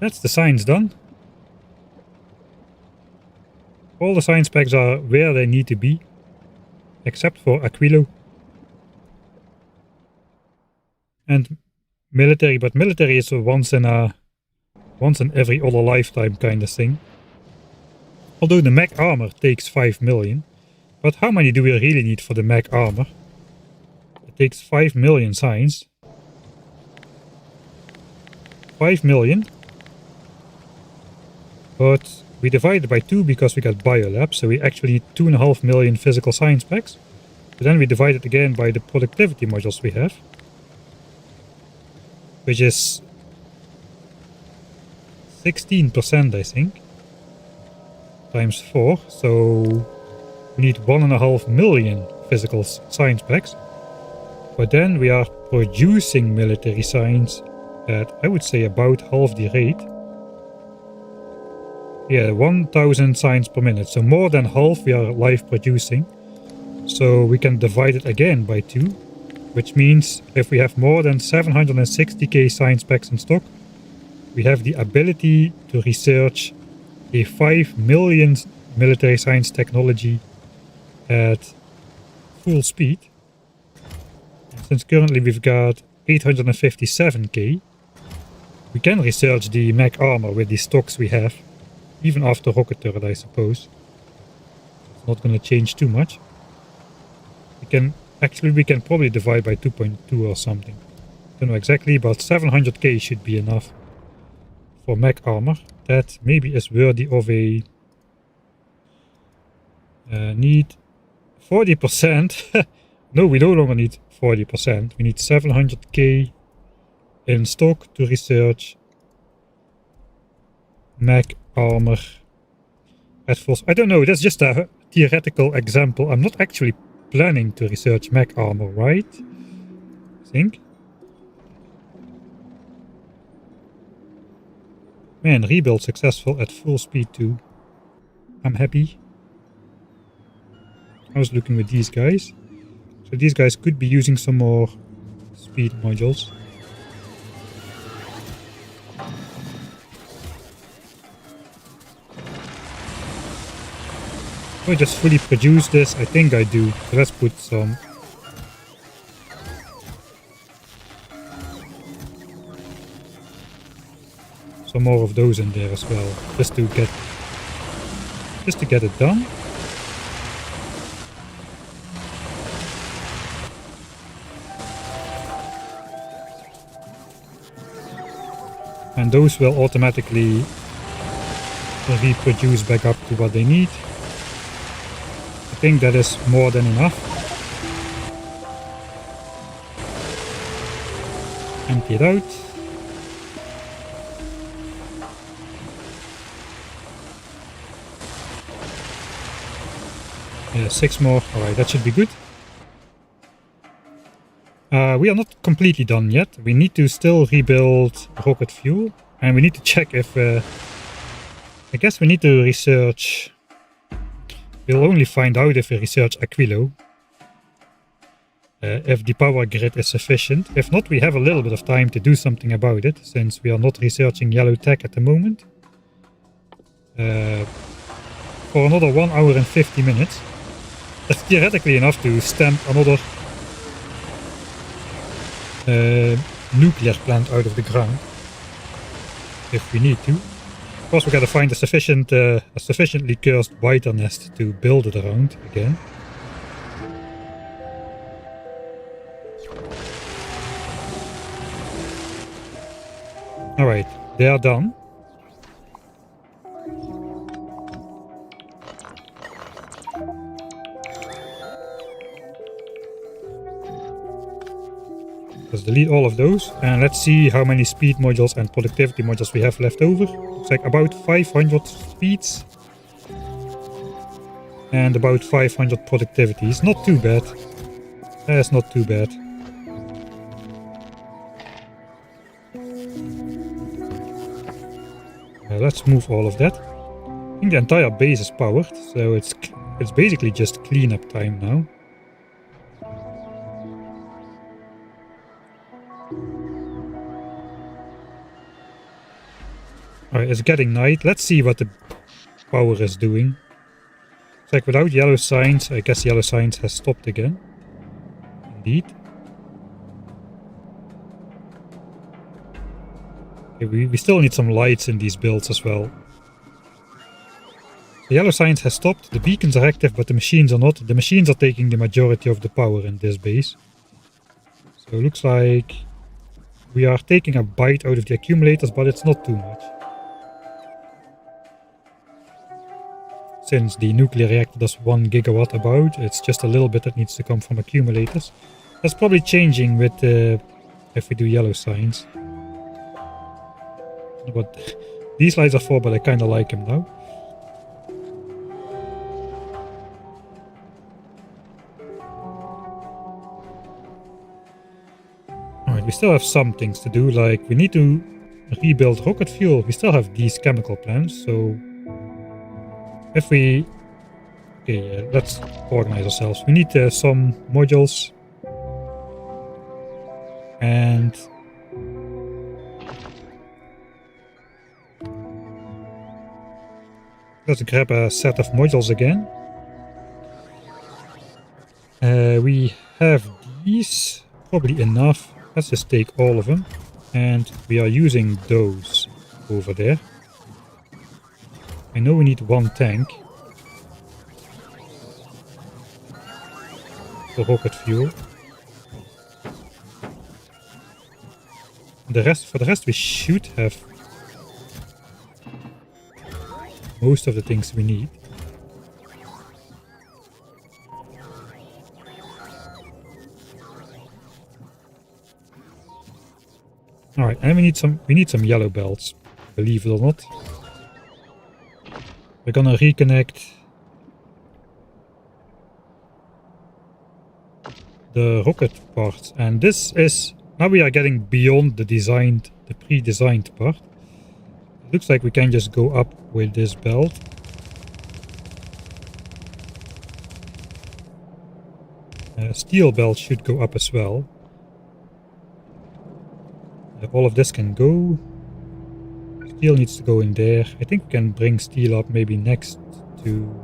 That's the signs done. All the sign specs are where they need to be. Except for Aquilo. And military, but military is a once in every other lifetime kind of thing. Although the mech armor takes 5 million. But how many do we really need for the mech armor? It takes 5 million signs. 5 million. But we divided by 2 because we got biolab, so we actually need 2.5 million physical science packs. But then we divide it again by the productivity modules we have. Which is 16%, I think. Times 4, so we need 1.5 million physical science packs. But then we are producing military science at, I would say, about half the rate. Yeah, 1000 signs per minute, so more than half we are live producing. So we can divide it again by 2, which means if we have more than 760k science packs in stock, we have the ability to research a 5 million military science technology at full speed. Since currently we've got 857k, we can research the mech armor with the stocks we have. Even after rocket turret, I suppose. It's not going to change too much. We can probably divide by 2.2 or something. Don't know exactly, but 700k should be enough for mech armor. That maybe is worthy of a need 40%. No, we no longer need 40%. We need 700k in stock to research mech armor at full. I don't know, that's just a theoretical example. I'm not actually planning to research mech armor, right? I think. Man, rebuild successful at full speed too. I'm happy. I was looking with these guys. So these guys could be using some more speed modules. Do I just fully produce this? I think I do. So let's put some more of those in there as well, just to get it done. And those will automatically reproduce back up to what they need. I think that is more than enough. Empty it out. Yeah, 6 more. Alright, that should be good. We are not completely done yet. We need to still rebuild rocket fuel. And we need to check if... I guess we need to research... We'll only find out if we research Aquilo. If the power grid is sufficient. If not, we have a little bit of time to do something about it, since we are not researching yellow tech at the moment. For another 1 hour and 50 minutes. That's theoretically enough to stamp another nuclear plant out of the ground if we need to. Of course, we gotta find a sufficiently cursed biter nest to build it around again. Alright, they are done. Let's delete all of those and let's see how many speed modules and productivity modules we have left over. Looks like about 500 speeds and about 500 productivities. Not too bad. That's not too bad. Let's move all of that. I think the entire base is powered, so it's basically just cleanup time now. Alright, it's getting night. Let's see what the power is doing. It's like without yellow signs, I guess yellow signs has stopped again. Indeed. Okay, we still need some lights in these builds as well. The yellow signs has stopped, the beacons are active, but the machines are not. The machines are taking the majority of the power in this base. So it looks like we are taking a bite out of the accumulators, but it's not too much. Since the nuclear reactor does 1 gigawatt about, it's just a little bit that needs to come from accumulators. That's probably changing with if we do yellow signs. What these lights are for, but I kind of like them now. Alright, we still have some things to do, like we need to rebuild rocket fuel. We still have these chemical plants, so if we... Okay, let's organize ourselves. We need some modules. And... let's grab a set of modules again. We have these. Probably enough. Let's just take all of them. And we are using those over there. I know we need 1 tank for rocket fuel. For the rest we should have most of the things we need. Alright, and we need some yellow belts, believe it or not. We're gonna reconnect the rocket parts, and this is now we are getting beyond the pre-designed part. It looks like we can just go up with this belt. Steel belt should go up as well. All of this can go. Steel needs to go in there. I think we can bring steel up maybe next to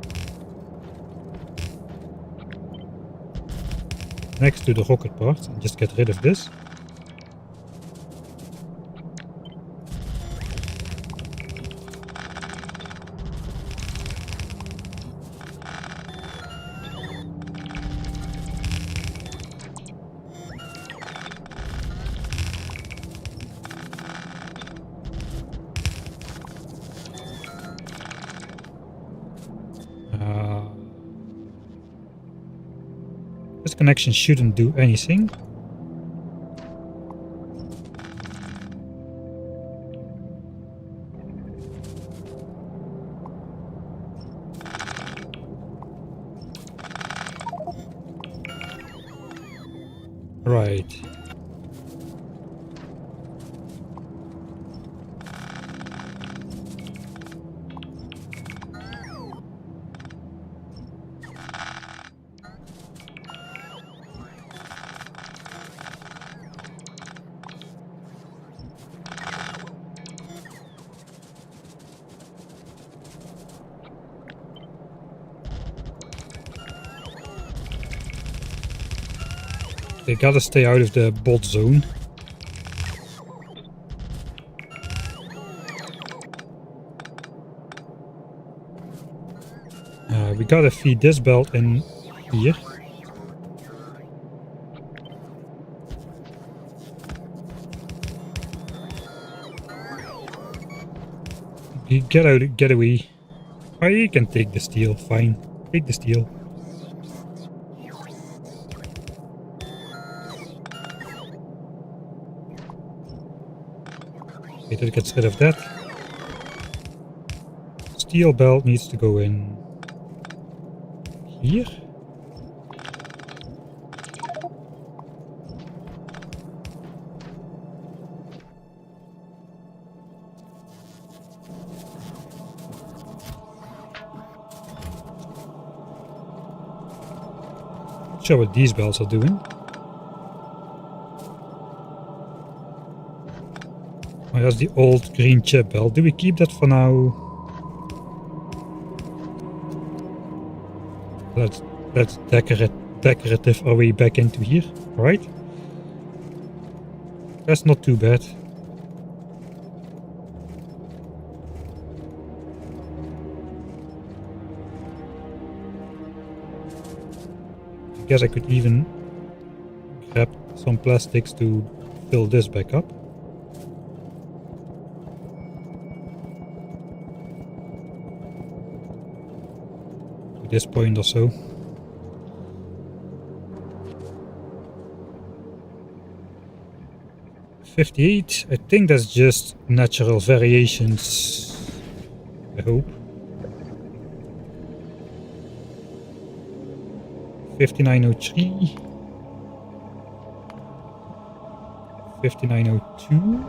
the rocket part and just get rid of this. This connection shouldn't do anything. Right. Okay, gotta stay out of the bot zone. We gotta feed this belt in here. Get out, get away. Oh, you can take the steel, fine. Take the steel. Okay, that gets rid of that. Steel belt needs to go in here. Not sure what these belts are doing. Oh, that's the old green chip belt. Do we keep that for now? Let's decorative our way back into here. Alright. That's not too bad. I guess I could even grab some plastics to fill this back up. To this point or so. $58. I think that's just natural variations. I hope. 5903. 5902.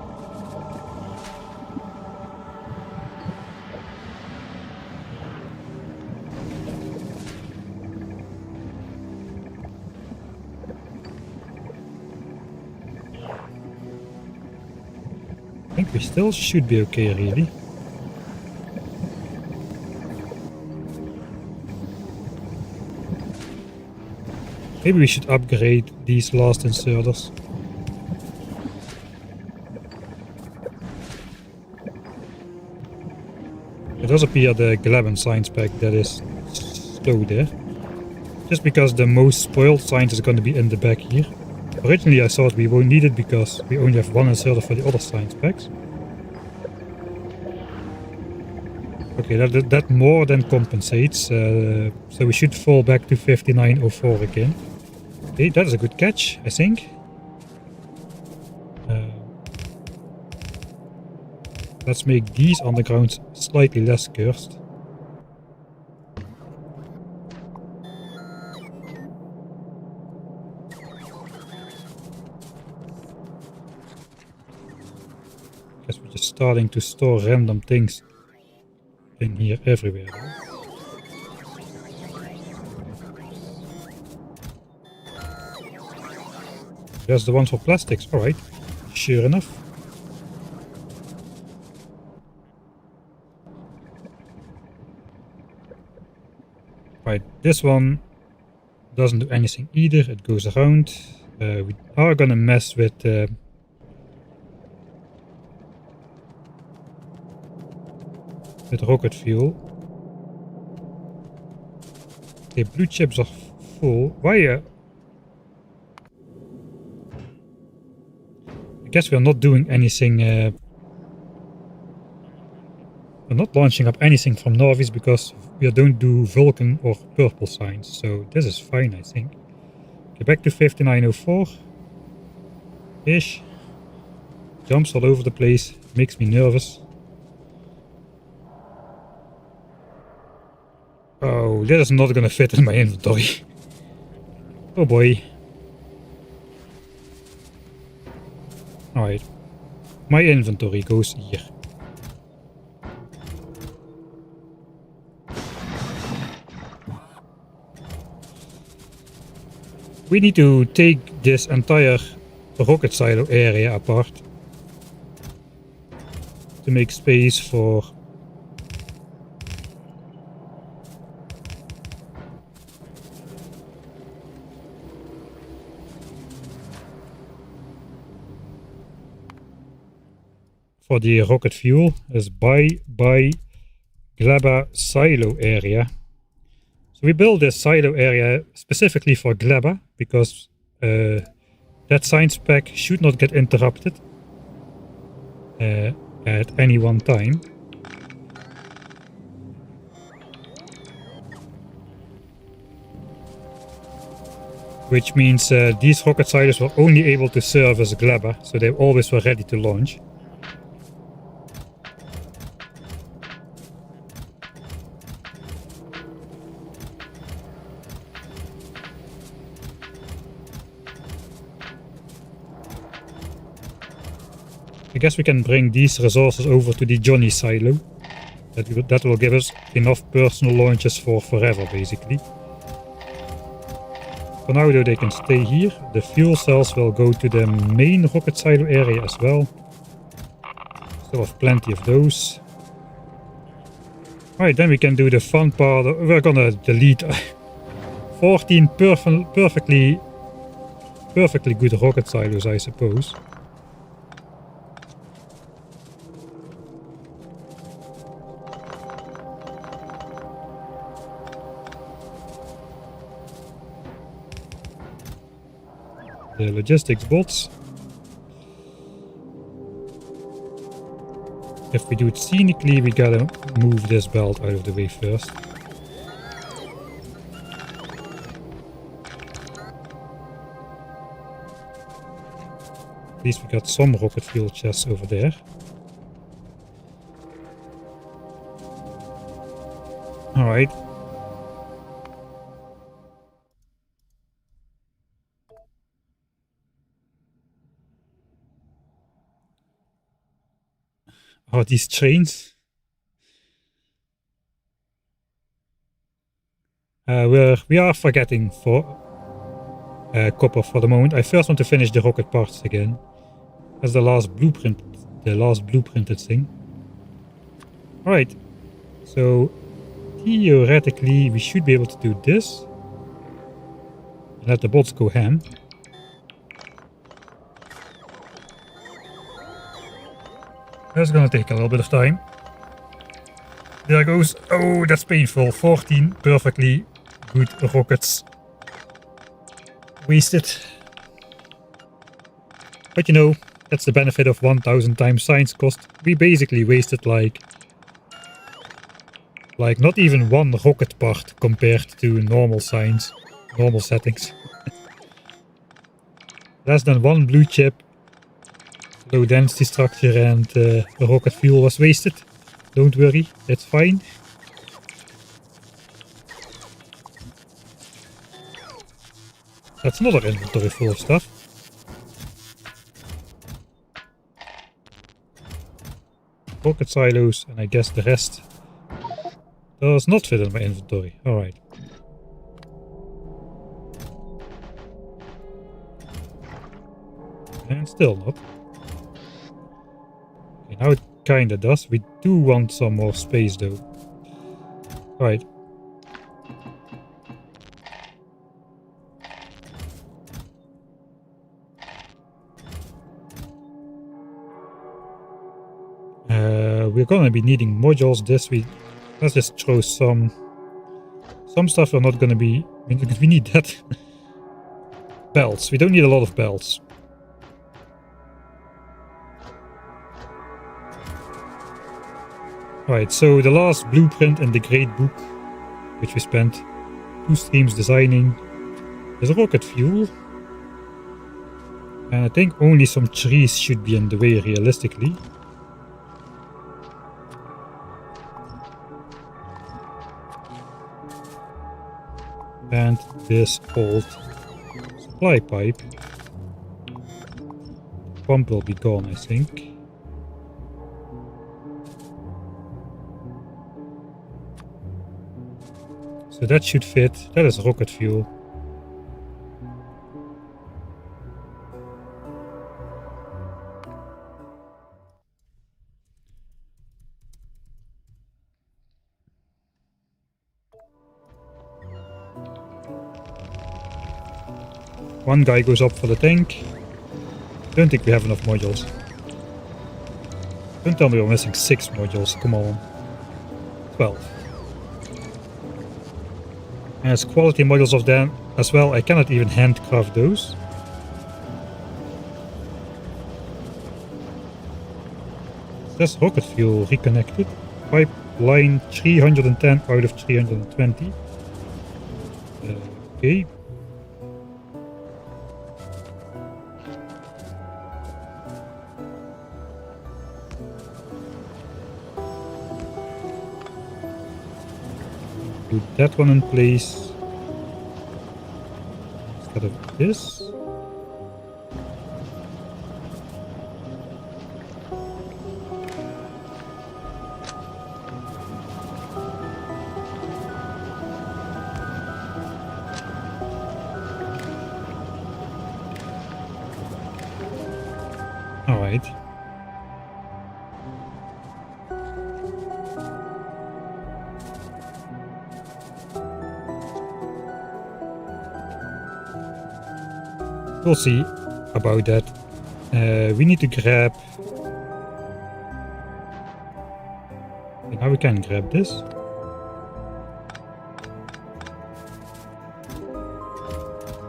I think we still should be okay, really. Maybe we should upgrade these last inserters. It does appear the Gleben science pack that is slow there. Just because the most spoiled science is going to be in the back here. Originally I thought we won't need it because we only have one inserter for the other science packs. Okay, that more than compensates, so we should fall back to 5904 again. Okay, that is a good catch, I think. Let's make these undergrounds slightly less cursed. Guess we're just starting to store random things in here everywhere. There's the one for plastics, alright. Sure enough. Right, this one doesn't do anything either, it goes around. We are gonna mess with rocket fuel. Okay, blue chips are full. Why? I guess we are not doing anything. We're not launching up anything from Norvis because we don't do Vulcan or purple signs. So this is fine, I think. Okay, back to 5904. Ish. Jumps all over the place. Makes me nervous. Oh, that is not gonna fit in my inventory. Oh boy. Alright. My inventory goes here. We need to take this entire rocket silo area apart to make space for for the rocket fuel is by Gleba silo area. So we built this silo area specifically for Gleba because that science pack should not get interrupted at any one time. Which means these rocket silos were only able to serve as Gleba, so they always were ready to launch. I guess we can bring these resources over to the Johnny silo. That will give us enough personal launches for forever, basically. For now though, they can stay here. The fuel cells will go to the main rocket silo area as well. Still have plenty of those. Alright, then we can do the fun part. We're gonna delete 14 perfectly good rocket silos, I suppose. The logistics bots. If we do it scenically, we gotta move this belt out of the way first. At least we got some rocket fuel chests over there. Alright. Oh, these trains. We are forgetting for copper for the moment. I first want to finish the rocket parts again. As the last blueprinted thing. Alright. So theoretically we should be able to do this. And let the bots go ham. That's gonna take a little bit of time. There goes. Oh, that's painful. 14 perfectly good rockets. Wasted. But you know, that's the benefit of 1000 times science cost. We basically wasted like not even one rocket part compared to normal science, normal settings. Less than one blue chip. Low density structure and the rocket fuel was wasted. Don't worry, it's fine. That's another inventory full of stuff. Rocket silos, and I guess the rest does not fit in my inventory. Alright. And still not. Now it kinda does. We do want some more space though. Right. We're gonna be needing modules this week. Let's just throw some stuff we're not gonna be... we need that. Belts. We don't need a lot of belts. Right, so the last blueprint in the Great Book, which we spent 2 streams designing, is rocket fuel. And I think only some trees should be in the way realistically. And this old supply pipe. Pump will be gone, I think. So that should fit. That is rocket fuel. One guy goes up for the tank. Don't think we have enough modules. Don't tell me we're missing 6 modules, come on. 12. And there's quality modules of them as well. I cannot even handcraft those. That's rocket fuel reconnected. Pipeline 310 out of 320. Okay. Put that one in place instead of this. All right. We'll see about that. We need to grab... Now we can grab this.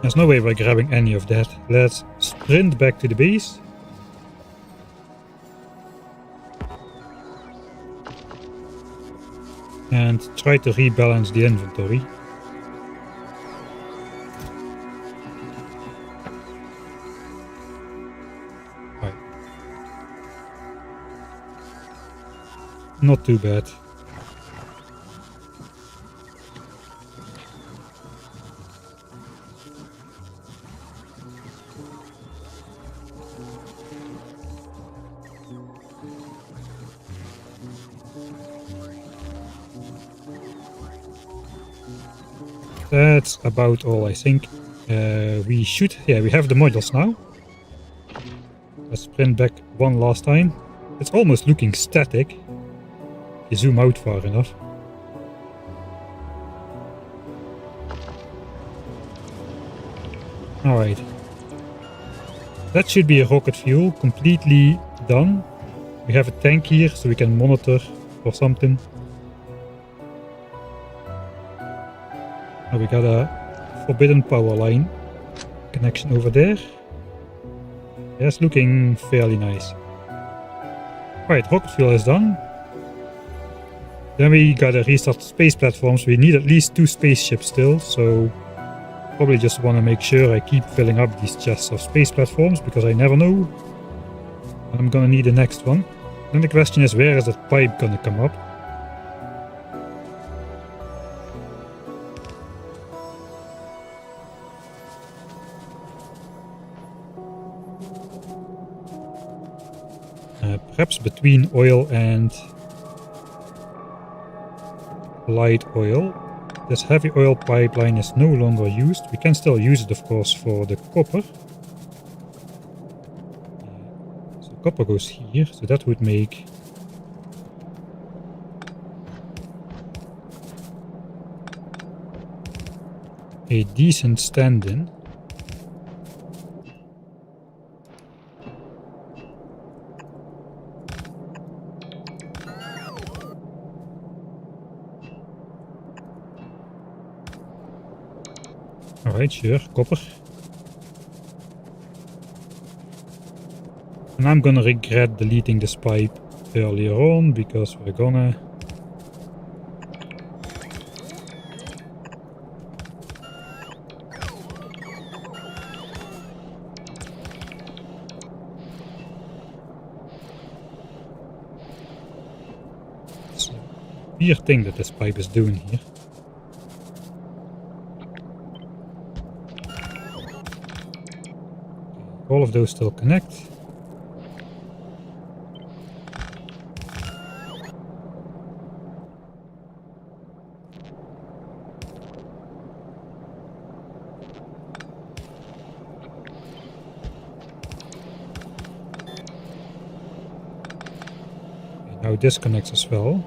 There's no way we're grabbing any of that. Let's sprint back to the base. And try to rebalance the inventory. Not too bad. That's about all, I think. We should... Yeah, we have the modules now. Let's sprint back one last time. It's almost looking static. You zoom out far enough. Alright. That should be a rocket fuel, completely done. We have a tank here, so we can monitor for something. Now we got a forbidden power line connection over there. That's looking fairly nice. Alright, rocket fuel is done. Then we gotta restart space platforms. We need at least 2 spaceships still, so probably just want to make sure I keep filling up these chests of space platforms, because I never know when I'm gonna need the next one. Then the question is, where is that pipe gonna come up? Perhaps between oil and light oil. This heavy oil pipeline is no longer used. We can still use it, of course, for the copper. So copper goes here, so that would make a decent stand-in. Alright, sure, copper. And I'm gonna regret deleting this pipe earlier on, because we're gonna... It's a weird thing that this pipe is doing here. All of those still connect. Okay, now this connects as well.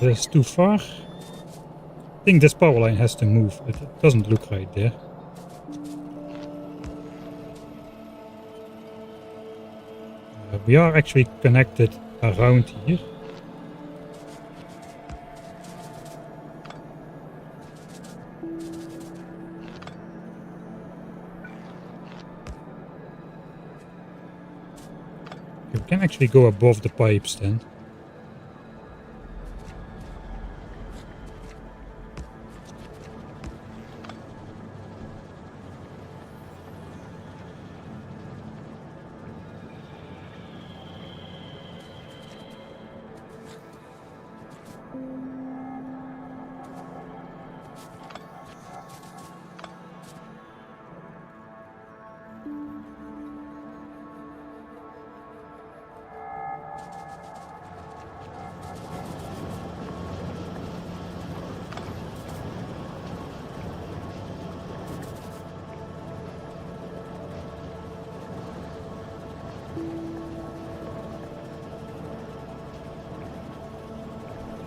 That's too far. I think this power line has to move. It doesn't look right there. We are actually connected around here. We can actually go above the pipes then.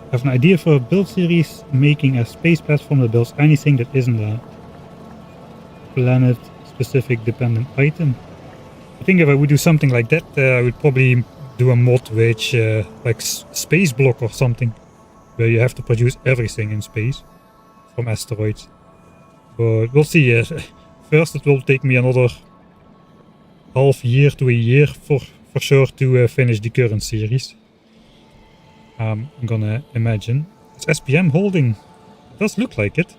I have an idea for a build series, making a space platform that builds anything that isn't a planet-specific dependent item. I think if I would do something like that, I would probably do a mod which, like Space Block or something, where you have to produce everything in space from asteroids. But we'll see. First, it will take me another half year to a year for sure to finish the current series. I'm gonna imagine. It's SPM holding. It does look like it.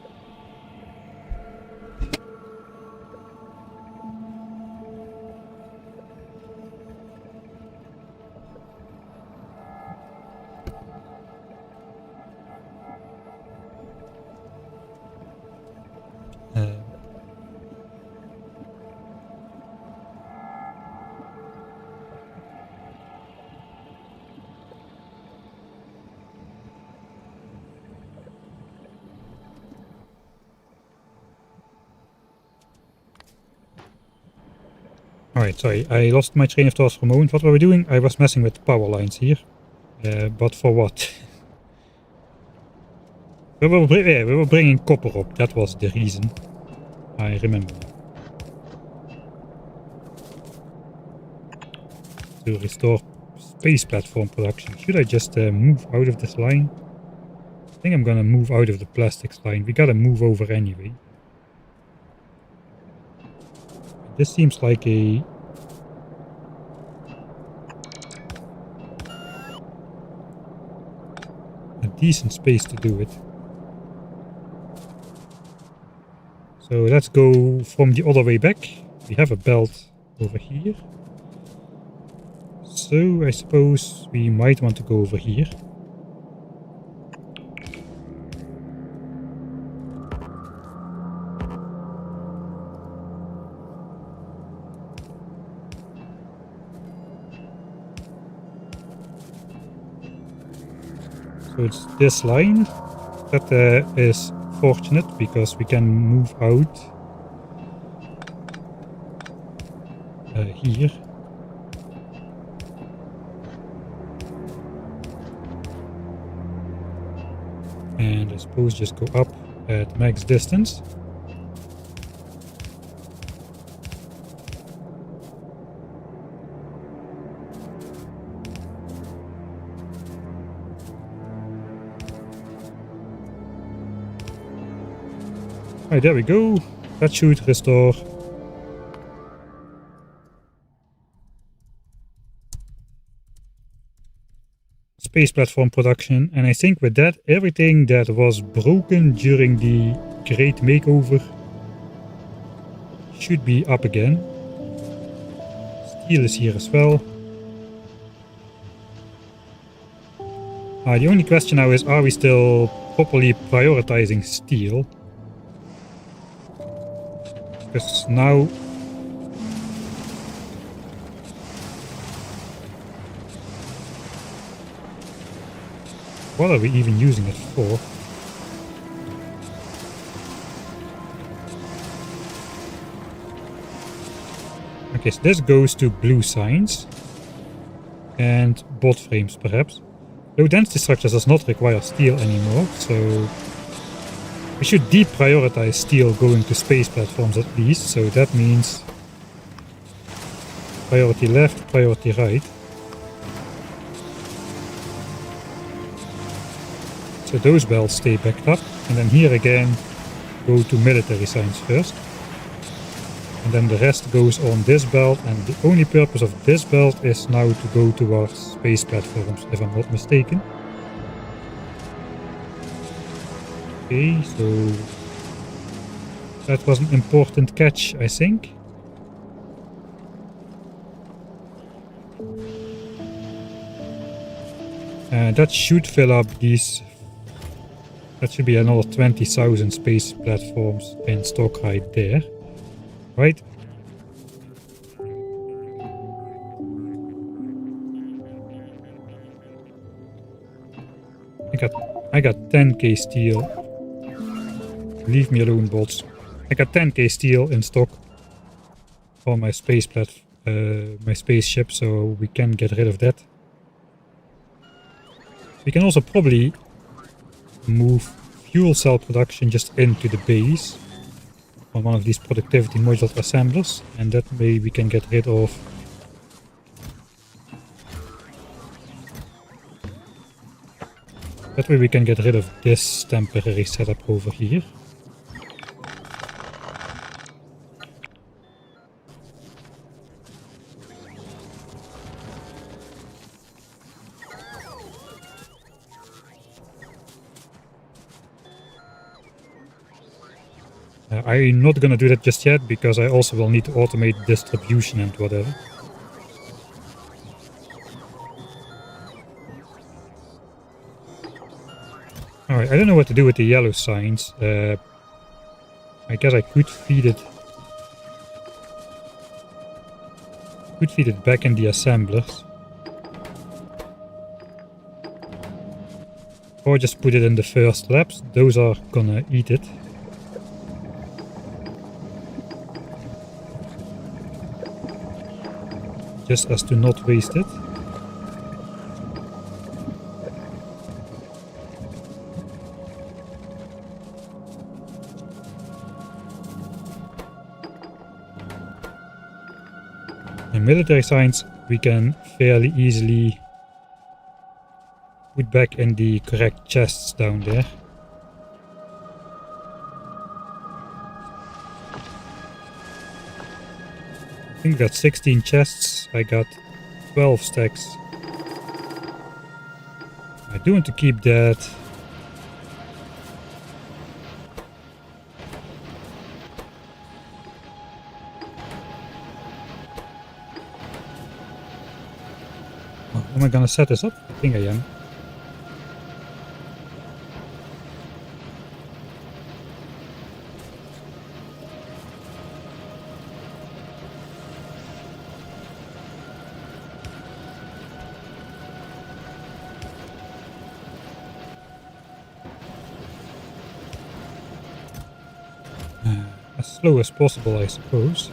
Alright, sorry, I lost my train of thought for a moment. What were we doing? I was messing with the power lines here. But for what? we were bringing copper up. That was the reason. I remember. To restore space platform production. Should I just move out of this line? I think I'm gonna move out of the plastics line. We gotta move over anyway. This seems like a decent space to do it. So let's go from the other way back. We have a belt over here. So I suppose we might want to go over here. So it's this line that is fortunate because we can move out here. And I suppose just go up at max distance. Alright, there we go. That should restore space platform production. And I think with that, everything that was broken during the Great Makeover should be up again. Steel is here as well. The only question now is, are we still properly prioritizing steel? Because now what are we even using it for? Okay, so this goes to blue signs and bot frames perhaps. low density structures does not require steel anymore, so we should deprioritize steel going to space platforms at least, so that means priority left, priority right. So those belts stay backed up, and then here again go to military signs first. And then the rest goes on this belt, and the only purpose of this belt is now to go towards space platforms, if I'm not mistaken. Okay, so that was an important catch, I think. That should fill up these. That should be another 20,000 space platforms in stock right there. Right? I got 10k steel. Leave me alone, bots. I got 10k steel in stock for my my spaceship, so we can get rid of that. We can also probably move fuel cell production just into the base on one of these productivity module assemblers, and that way we can get rid of this temporary setup over here. I'm not gonna do that just yet, because I also will need to automate distribution and whatever. Alright, I don't know what to do with the yellow signs. I guess I could feed it. Back in the assemblers. Or just put it in the first labs. Those are gonna eat it. Just as to not waste it. And military signs we can fairly easily put back in the correct chests down there. I think that's 16 chests. I got 12 stacks. I do want to keep that. Am I gonna set this up? I think I am. As slow as possible, I suppose.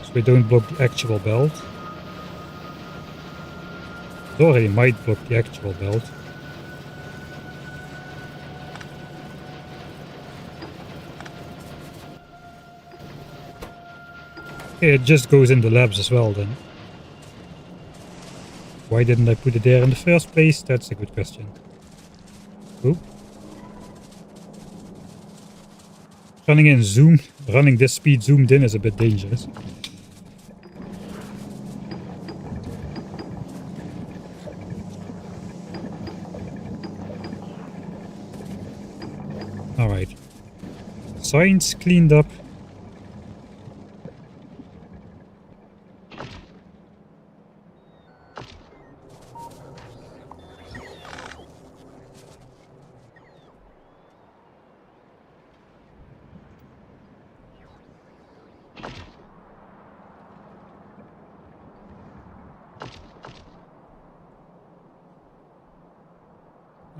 So we don't block the actual belt. It already might block the actual belt. Okay, it just goes in the labs as well then. Why didn't I put it there in the first place? That's a good question. Oop. Running this speed zoomed in is a bit dangerous. Alright. Signs cleaned up.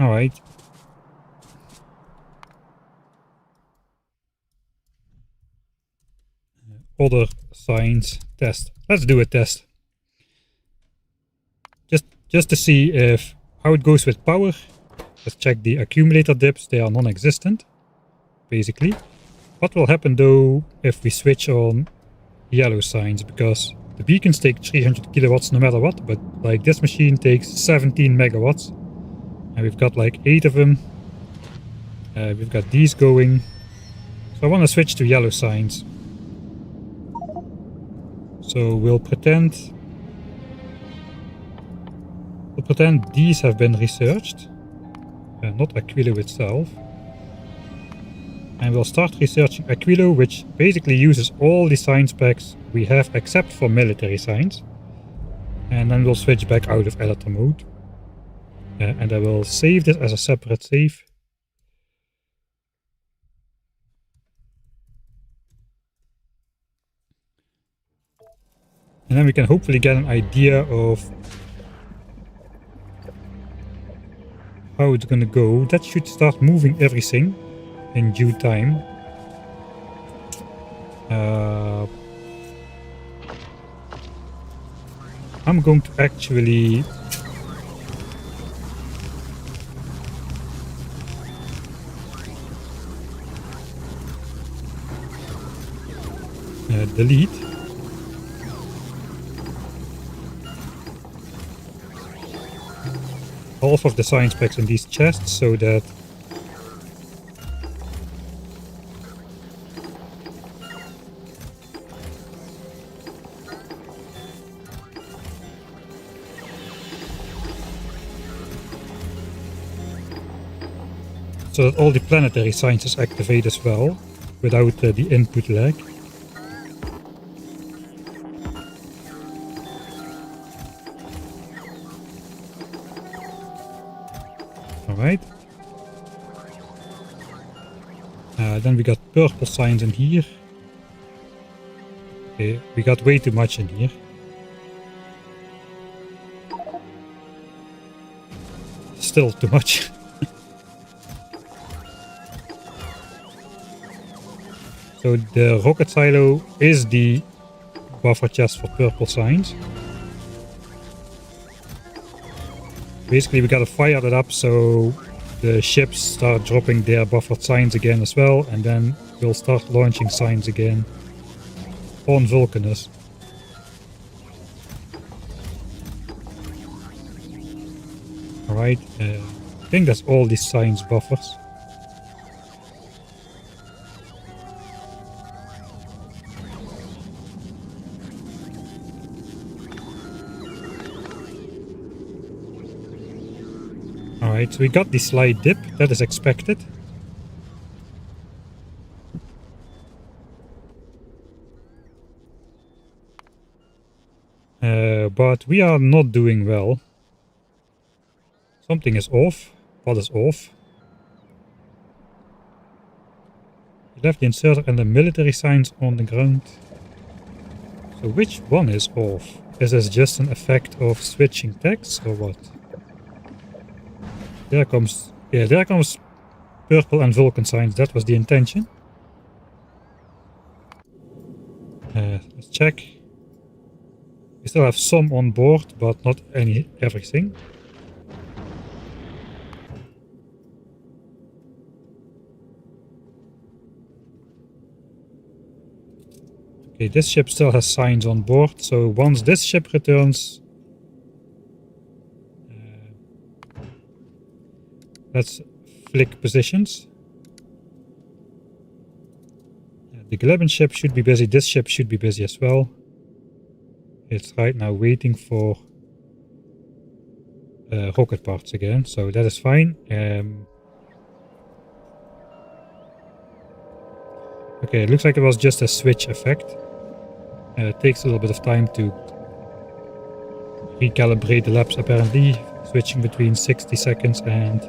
Alright. Other signs test. Let's do a test. just to see how it goes with power. Let's check the accumulator dips. They are non-existent, basically. What will happen though if we switch on yellow signs? Because the beacons take 300 kilowatts no matter what, but like this machine takes 17 megawatts. And we've got like 8 of them. We've got these going. So I want to switch to yellow signs. So we'll pretend these have been researched, not Aquilo itself. And we'll start researching Aquilo, which basically uses all the sign specs we have except for military signs. And then we'll switch back out of editor mode. And I will save this as a separate save. And then we can hopefully get an idea of how it's gonna go. That should start moving everything in due time. I'm going to actually delete half of the sign specs in these chests so that all the planetary signs is activate as well without the input lag. Alright. Then we got purple signs in here. Okay, we got way too much in here. Still too much. So the rocket silo is the buffer chest for purple signs. Basically we gotta fire that up so the ships start dropping their buffered signs again as well, and then we'll start launching signs again on Vulcanus. Alright, I think that's all these signs buffers. Alright, so we got the slight dip, that is expected. But we are not doing well. Something is off. What is off? You left the inserter and the military signs on the ground. So which one is off? Is this just an effect of switching tags or what? There comes purple and Vulcan signs. That was the intention. Let's check. We still have some on board, but not everything. Okay, this ship still has signs on board, so once this ship returns, let's flick positions. The Glebin ship should be busy, this ship should be busy as well. It's right now waiting for rocket parts again, so that is fine. Okay, it looks like it was just a switch effect. It takes a little bit of time to recalibrate the laps apparently, switching between 60 seconds and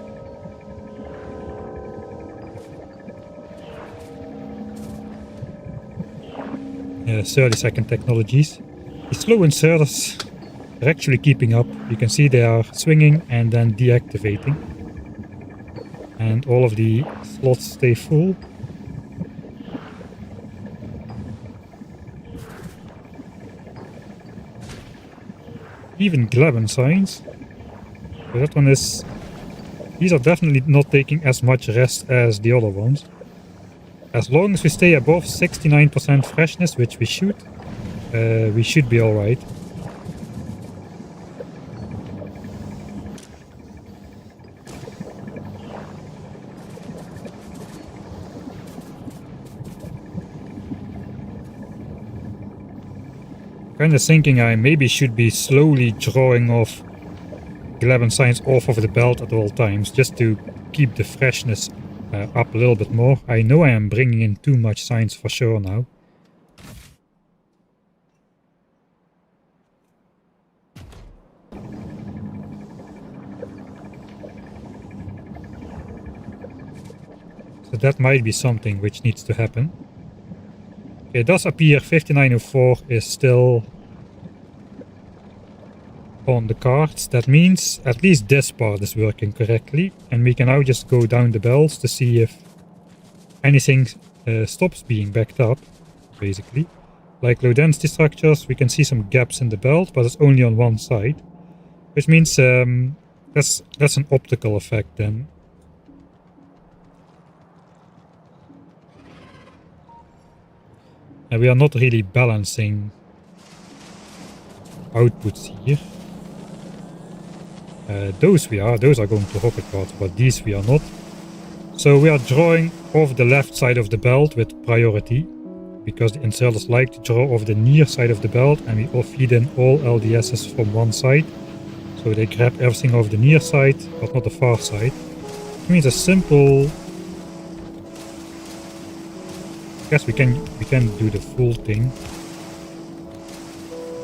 30-second technologies. The slow inserters are actually keeping up. You can see they are swinging and then deactivating. And all of the slots stay full. Even Glebin signs. So that one is... These are definitely not taking as much rest as the other ones. As long as we stay above 69% freshness, which we should be alright. Kinda thinking I maybe should be slowly drawing off 11 signs off of the belt at all times, just to keep the freshness up a little bit more. I know I am bringing in too much signs for sure now. So that might be something which needs to happen. Okay, it does appear 5904 is still on the cards. That means at least this part is working correctly, and we can now just go down the belts to see if anything stops being backed up, basically. Like low density structures, we can see some gaps in the belt, but it's only on one side, which means that's an optical effect then. And we are not really balancing outputs here. Those are going to rocket cards, but these we are not. So we are drawing off the left side of the belt with priority, because the inserters like to draw off the near side of the belt, and we all feed in all LDSs from one side. So they grab everything off the near side, but not the far side. Which means a simple... I guess we can do the full thing.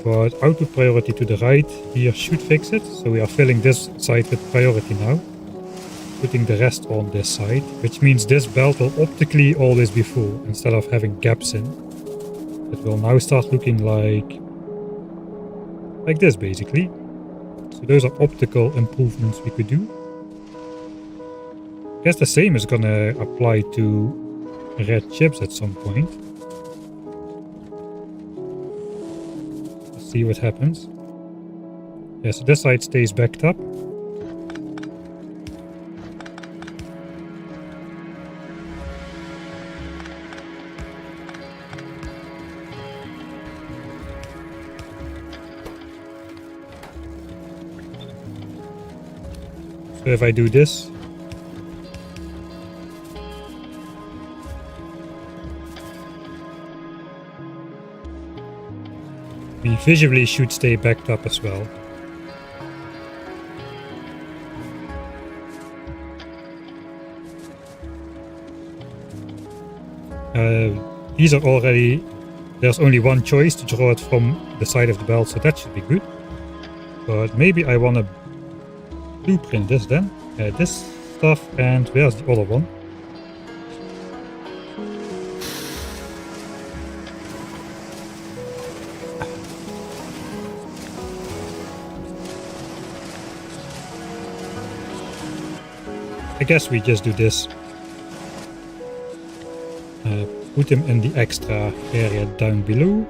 But output priority to the right here should fix it. So we are filling this side with priority now. Putting the rest on this side. Which means this belt will optically always be full instead of having gaps in. It will now start looking like this basically. So those are optical improvements we could do. I guess the same is gonna apply to red chips at some point. See what happens. Yeah, so this side stays backed up. So if I do this, we visually should stay backed up as well. These are already... There's only one choice to draw it from the side of the belt, so that should be good. But maybe I want to blueprint this then. This stuff, and where's the other one? I guess we just do this. Put him in the extra area down below.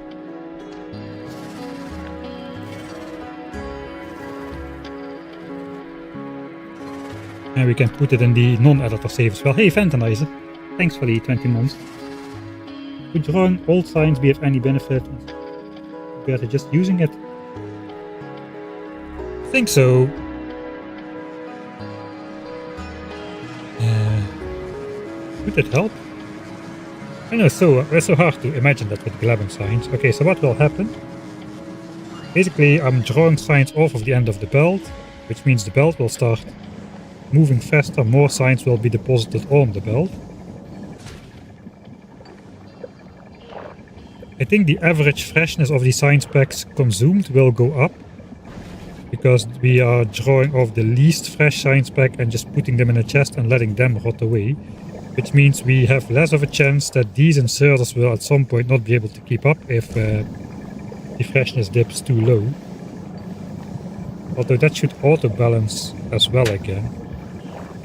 And we can put it in the non-editor save as well. Hey Ventanizer, thanks for the 20 months. Would drawing old signs be of any benefit compared to just using it? I think so. Would it help? I know, it's so hard to imagine that with glabbing signs. Okay, so what will happen? Basically, I'm drawing signs off of the end of the belt, which means the belt will start moving faster, more signs will be deposited on the belt. I think the average freshness of the signs packs consumed will go up, because we are drawing off the least fresh signs pack and just putting them in a chest and letting them rot away. Which means we have less of a chance that these inserters will at some point not be able to keep up if the freshness dips too low. Although that should auto-balance as well again.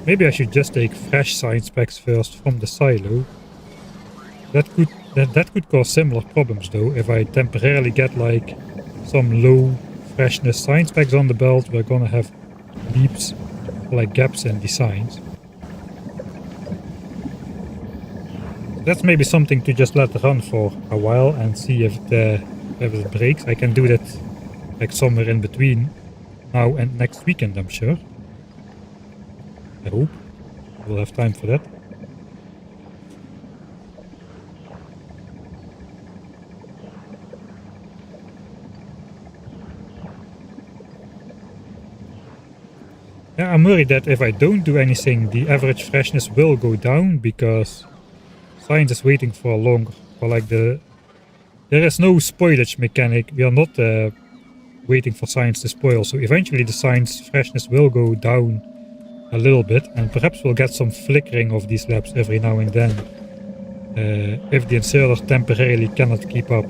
Maybe I should just take fresh science packs first from the silo. That could cause similar problems though. If I temporarily get like some low freshness science packs on the belt, we're gonna have leaps, like gaps in designs. That's maybe something to just let run for a while and see if it breaks. I can do that like somewhere in between now and next weekend, I'm sure. I hope we'll have time for that. Yeah, I'm worried that if I don't do anything, the average freshness will go down because science is waiting for longer. There is no spoilage mechanic. We are not waiting for science to spoil. So eventually the science freshness will go down a little bit, and perhaps we'll get some flickering of these labs every now and then if the inserter temporarily cannot keep up.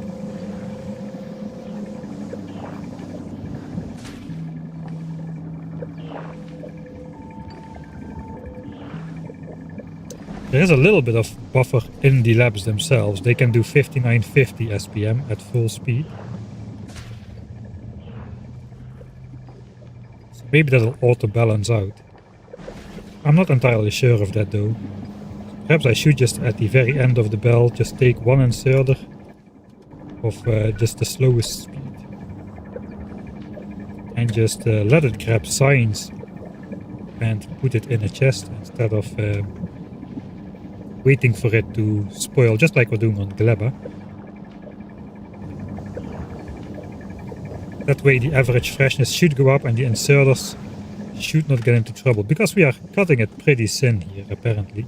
There is a little bit of buffer in the labs themselves. They can do 5950 SPM at full speed. So maybe that'll auto balance out. I'm not entirely sure of that though. Perhaps I should just at the very end of the belt just take one inserter of just the slowest speed and just let it grab science and put it in a chest instead of waiting for it to spoil, just like we're doing on Gleba. That way the average freshness should go up and the inserters should not get into trouble, because we are cutting it pretty thin here apparently.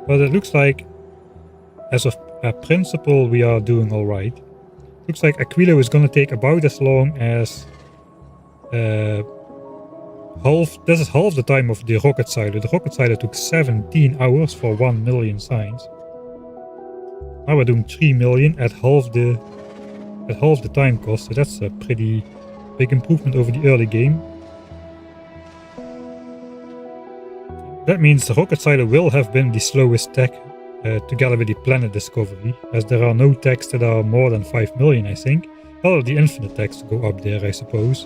But it looks like, as of principle, we are doing alright. Looks like Aquilo is gonna take about as long as this is half the time of the rocket silo. The rocket silo took 17 hours for 1 million signs. Now we're doing 3 million at half the time cost, so that's a pretty big improvement over the early game. That means the rocket silo will have been the slowest tech together with the planet discovery, as there are no techs that are more than 5 million, I think. Well, the infinite techs go up there, I suppose.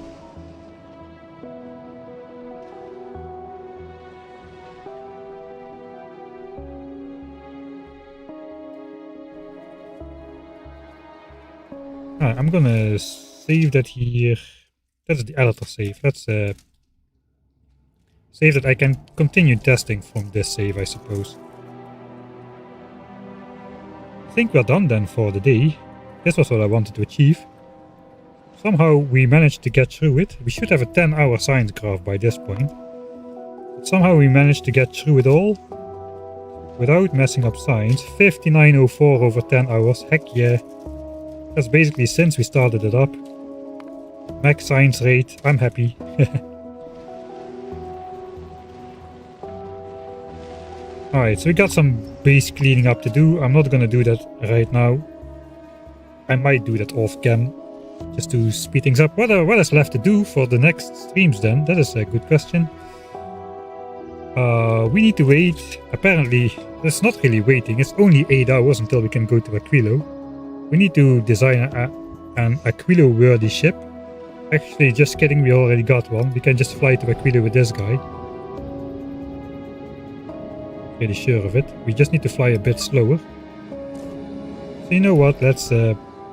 I'm gonna save that here. That's the editor save. Let's save that I can continue testing from this save, I suppose. I think we're done then for the day. This was what I wanted to achieve. Somehow we managed to get through it. We should have a 10-hour science graph by this point. But somehow we managed to get through it all without messing up science. 5904 over 10 hours. Heck yeah. That's basically since we started it up. Max science rate. I'm happy. Alright, so we got some base cleaning up to do. I'm not gonna do that right now. I might do that off cam, just to speed things up. What is left to do for the next streams then? That is a good question. We need to wait. Apparently, it's not really waiting. It's only 8 hours until we can go to Aquilo. We need to design an Aquilo-worthy ship. Actually, just kidding, we already got one. We can just fly to Aquilo with this guy. Pretty sure of it. We just need to fly a bit slower. So you know what? Let's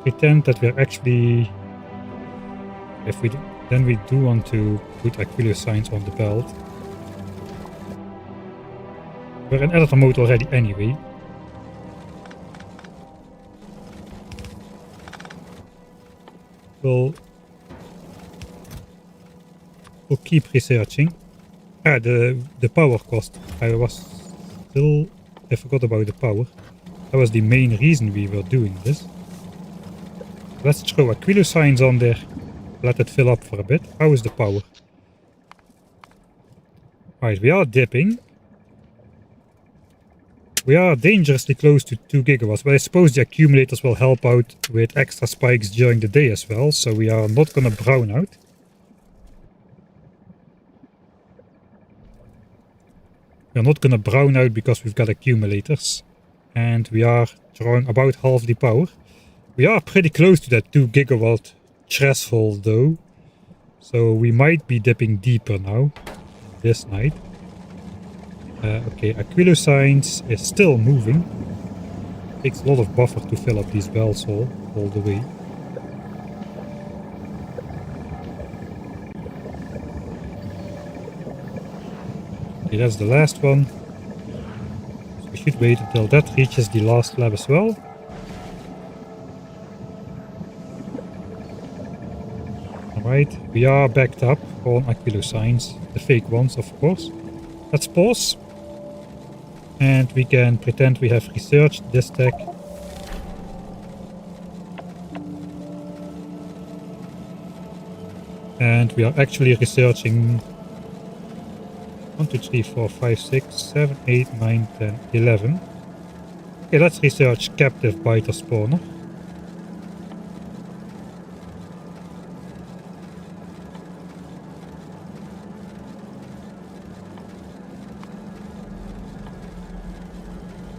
pretend that we're actually... Then we do want to put Aquilo signs on the belt. We're in editor mode already anyway. We'll keep researching. The power cost. I forgot about the power. That was the main reason we were doing this. Let's throw Aquilo signs on there. Let it fill up for a bit. How is the power? Alright, we are dipping. We are dangerously close to 2 gigawatts, but I suppose the accumulators will help out with extra spikes during the day as well, so we are not gonna brown out. We're not gonna brown out because we've got accumulators. And we are drawing about half the power. We are pretty close to that 2 gigawatt threshold though. So we might be dipping deeper now this night. Okay, Aquilo Science is still moving. Takes a lot of buffer to fill up these wells all the way. Okay, that's the last one. So we should wait until that reaches the last lab as well. Alright, we are backed up on Aquilo Science. The fake ones, of course. Let's pause. And we can pretend we have researched this tech. And we are actually researching 1, 2, 3, 4, 5, 6, 7, 8, 9, 10, 11. Okay, let's research captive biter spawner.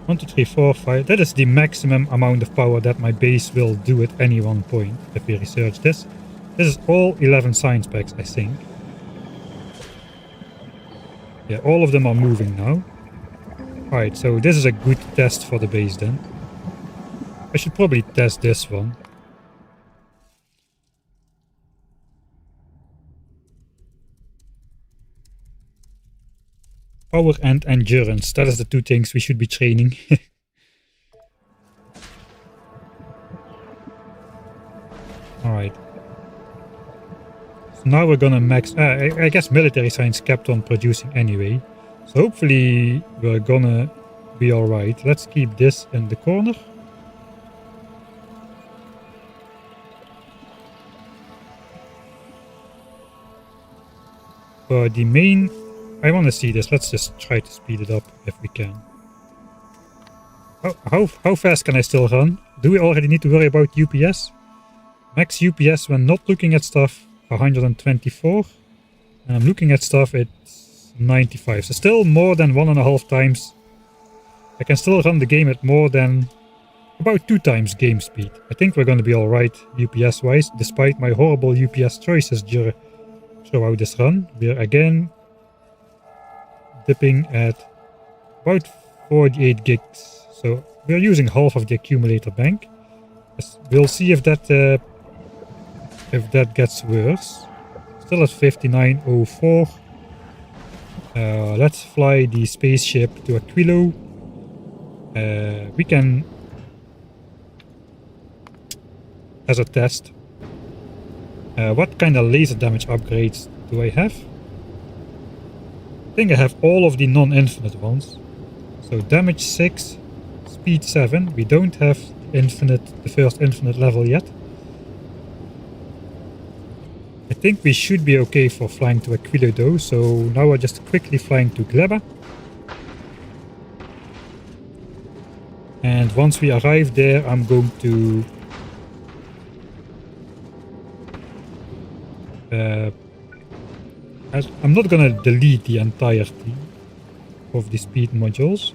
One, 2, 3, 4, 5. That is the maximum amount of power that my base will do at any one point if we research this. This is all 11 science packs, I think. Yeah, all of them are moving now. Alright, so this is a good test for the base then. I should probably test this one. Power and endurance, that is the 2 things we should be training. Alright. So now we're gonna max... I guess military science kept on producing anyway. So hopefully we're gonna be alright. Let's keep this in the corner. For the main... I want to see this. Let's just try to speed it up if we can. How fast can I still run? Do we already need to worry about UPS? Max UPS when not looking at stuff, 124. And I'm looking at stuff, it's 95. So still more than 1.5 times. I can still run the game at more than about 2 times game speed. I think we're going to be alright UPS wise, despite my horrible UPS choices throughout this run. We're again dipping at about 48 gigs. So we're using half of the accumulator bank. We'll see if that gets worse. Still at 5904. Let's fly the spaceship to Aquilo. We can, as a test, what kind of laser damage upgrades do I have? I think I have all of the non-infinite ones. So damage 6, speed 7. We don't have the first infinite level yet. I think we should be okay for flying to Aquilo though. So now we're just quickly flying to Gleba. And once we arrive there, I'm going to I'm not gonna delete the entirety of the speed modules.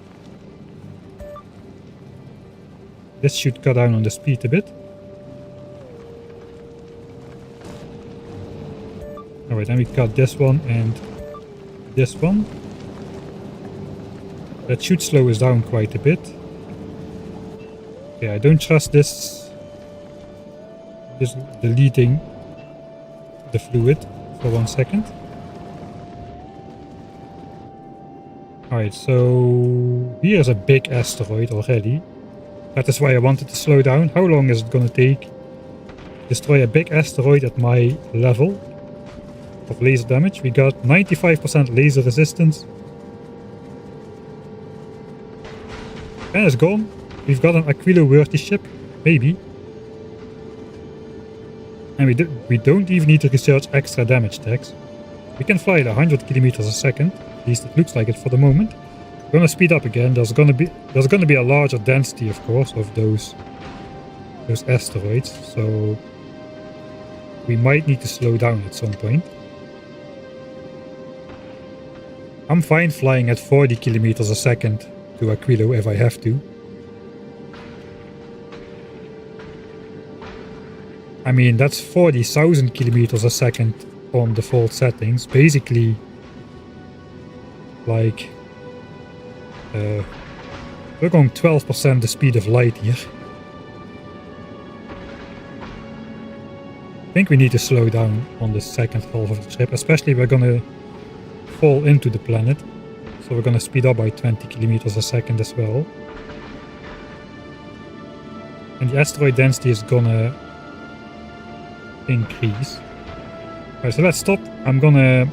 This should cut down on the speed a bit. Alright, then we cut this one and this one. That should slow us down quite a bit. Okay, I don't trust this deleting the fluid for 1 second. Alright, so here's a big asteroid already. That is why I wanted to slow down. How long is it gonna take to destroy a big asteroid at my level of laser damage? We got 95% laser resistance. And it's gone. We've got an Aquilo worthy ship, maybe. And we don't even need to research extra damage tags. We can fly at 100 kilometers a second. At least it looks like it for the moment. We're gonna speed up again. There's gonna be a larger density, of course, of those asteroids. So we might need to slow down at some point. I'm fine flying at 40 kilometers a second to Aquilo if I have to. I mean, that's 40,000 kilometers a second on default settings. Basically, like, we're going 12% the speed of light here. I think we need to slow down on the second half of the trip, especially we're gonna fall into the planet. So we're gonna speed up by 20 kilometers a second as well. And the asteroid density is gonna increase. Alright, so let's stop. I'm gonna...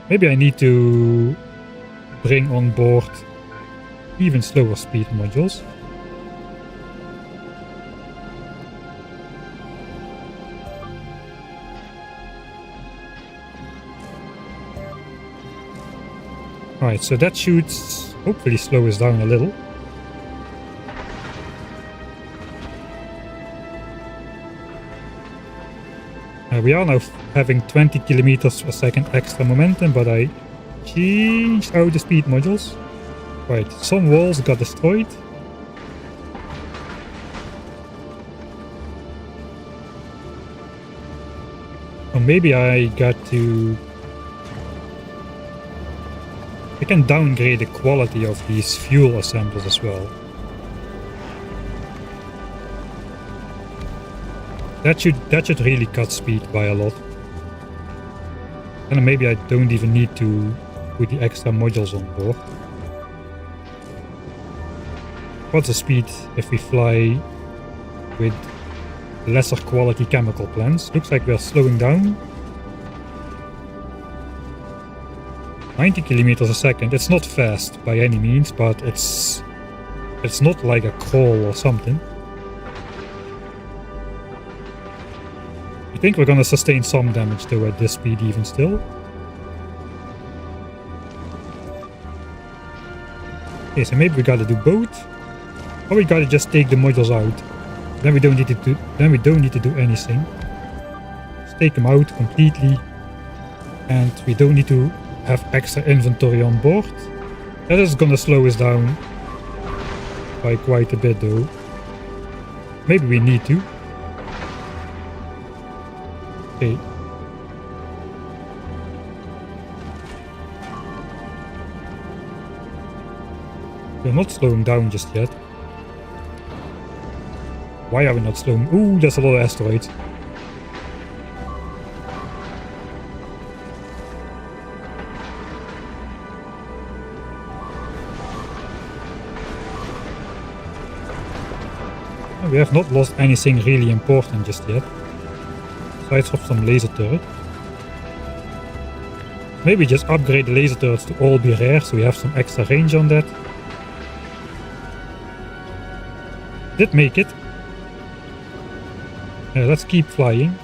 Maybe I need to bring on board even slower speed modules. Alright, so that should hopefully slow us down a little. We are now having 20 kilometers a second extra momentum, but I changed out the speed modules. Right, some walls got destroyed. Or maybe I got to... I can downgrade the quality of these fuel assemblies as well. That should really cut speed by a lot. And maybe I don't even need to put the extra modules on board. What's the speed if we fly with lesser quality chemical plants? Looks like we're slowing down. 90 kilometers a second. It's not fast by any means, but it's not like a crawl or something. I think we're gonna sustain some damage though at this speed even still. Okay, so maybe we gotta do both. Or we gotta just take the modules out. Then we don't need to do anything. Just take them out completely. And we don't need to have extra inventory on board. That is gonna slow us down by quite a bit though. Maybe we need to. Okay. We're not slowing down just yet. Why are we not slowing? Ooh, there's a lot of asteroids. We have not lost anything really important just yet. Besides from some laser turret. Maybe just upgrade the laser turrets to all be rare so we have some extra range on that. Did make it. Let's keep flying.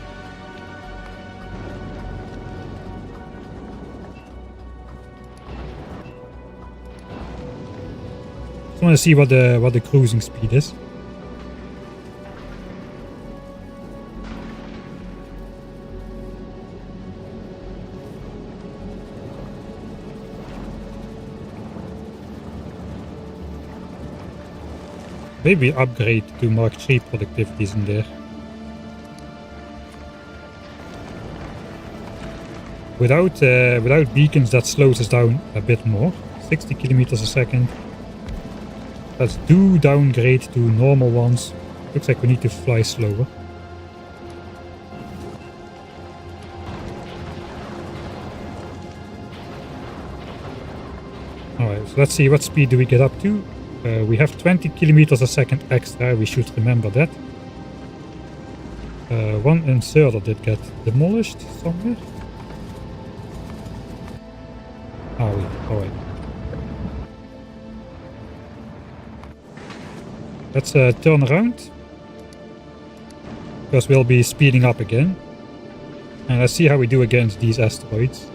Just want to see what the cruising speed is. Maybe upgrade to Mark III productivities in there. Without beacons that slows us down a bit more. 60 kilometers a second. Let's do downgrade to normal ones. Looks like we need to fly slower. Alright, so let's see what speed do we get up to. We have 20 kilometers a second extra, we should remember that. One inserter did get demolished somewhere. Alright. Let's turn around. Because we'll be speeding up again. And let's see how we do against these asteroids.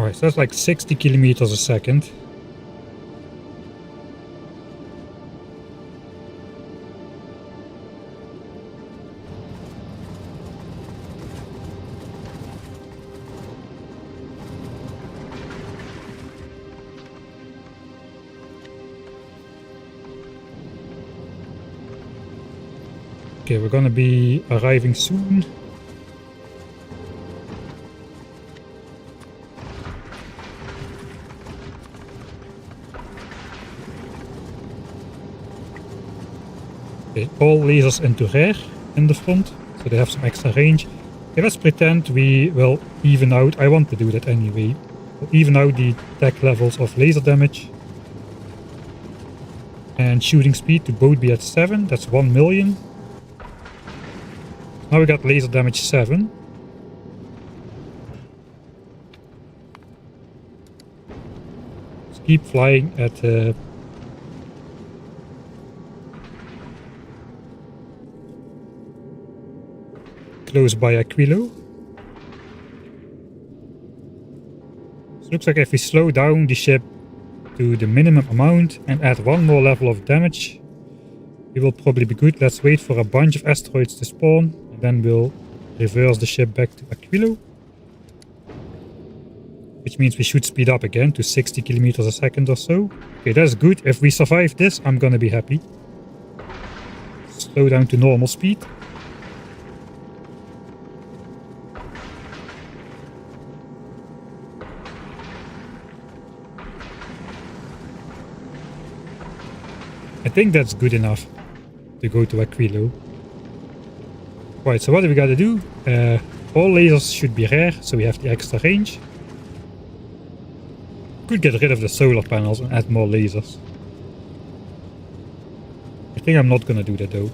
Alright, so that's like 60 kilometers a second. Okay, we're gonna be arriving soon. Okay, all lasers into rear in the front, so they have some extra range. Okay, let's pretend we will even out. I want to do that anyway. We'll even out the tech levels of laser damage and shooting speed to both be at 7. That's 1 million. Now we got laser damage 7. Let's keep flying at close by Aquilo. So it looks like if we slow down the ship to the minimum amount and add one more level of damage, we will probably be good. Let's wait for a bunch of asteroids to spawn, and then we'll reverse the ship back to Aquilo. Which means we should speed up again to 60 kilometers a second or so. Okay, that's good. If we survive this, I'm gonna be happy. Slow down to normal speed. I think that's good enough to go to Aquilo. Right, so what do we gotta do? All lasers should be rare, so we have the extra range. Could get rid of the solar panels and add more lasers. I think I'm not gonna do that though.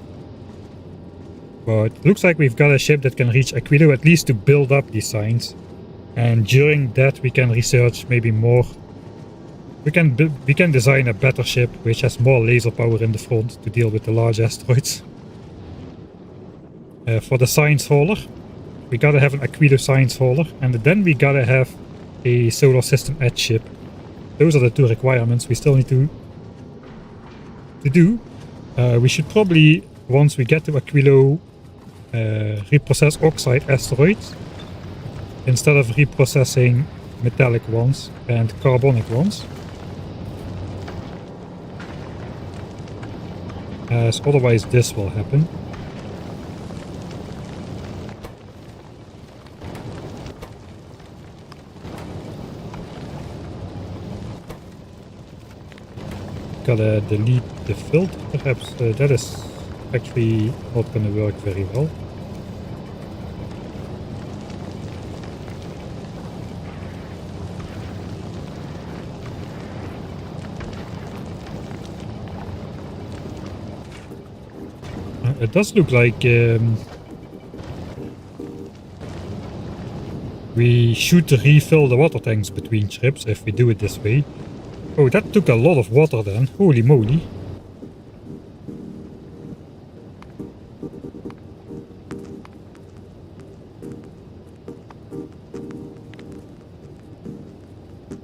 But it looks like we've got a ship that can reach Aquilo, at least to build up these signs. And during that we can research maybe more. We can design a better ship which has more laser power in the front to deal with the large asteroids. For the science hauler, we gotta have an Aquilo science hauler, and then we gotta have a solar system edge ship. Those are the two requirements we still need to do. We should probably, once we get to Aquilo, reprocess oxide asteroids instead of reprocessing metallic ones and carbonic ones. As otherwise this will happen. Gotta delete the filter, perhaps. That is actually not gonna work very well. It does look like we should refill the water tanks between trips if we do it this way. Oh, that took a lot of water then. Holy moly.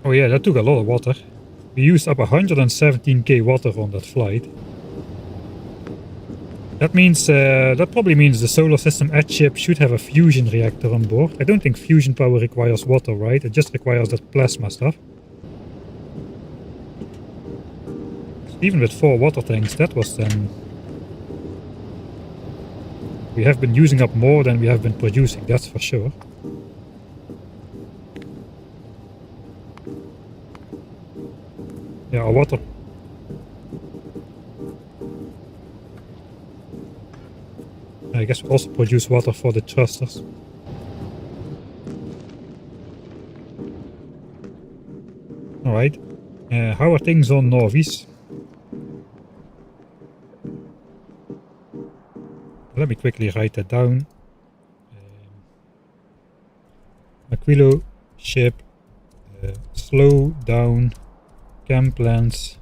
Oh yeah, that took a lot of water. We used up 117k water on that flight. That means, that probably means the solar system edge ship should have a fusion reactor on board. I don't think fusion power requires water, right? It just requires that plasma stuff. Even with 4 water tanks, that was then... We have been using up more than we have been producing, that's for sure. Yeah, our water... I guess we also produce water for the thrusters. Alright. How are things on Norvis? Let me quickly write that down. Aquilo ship, slow down, cam plans,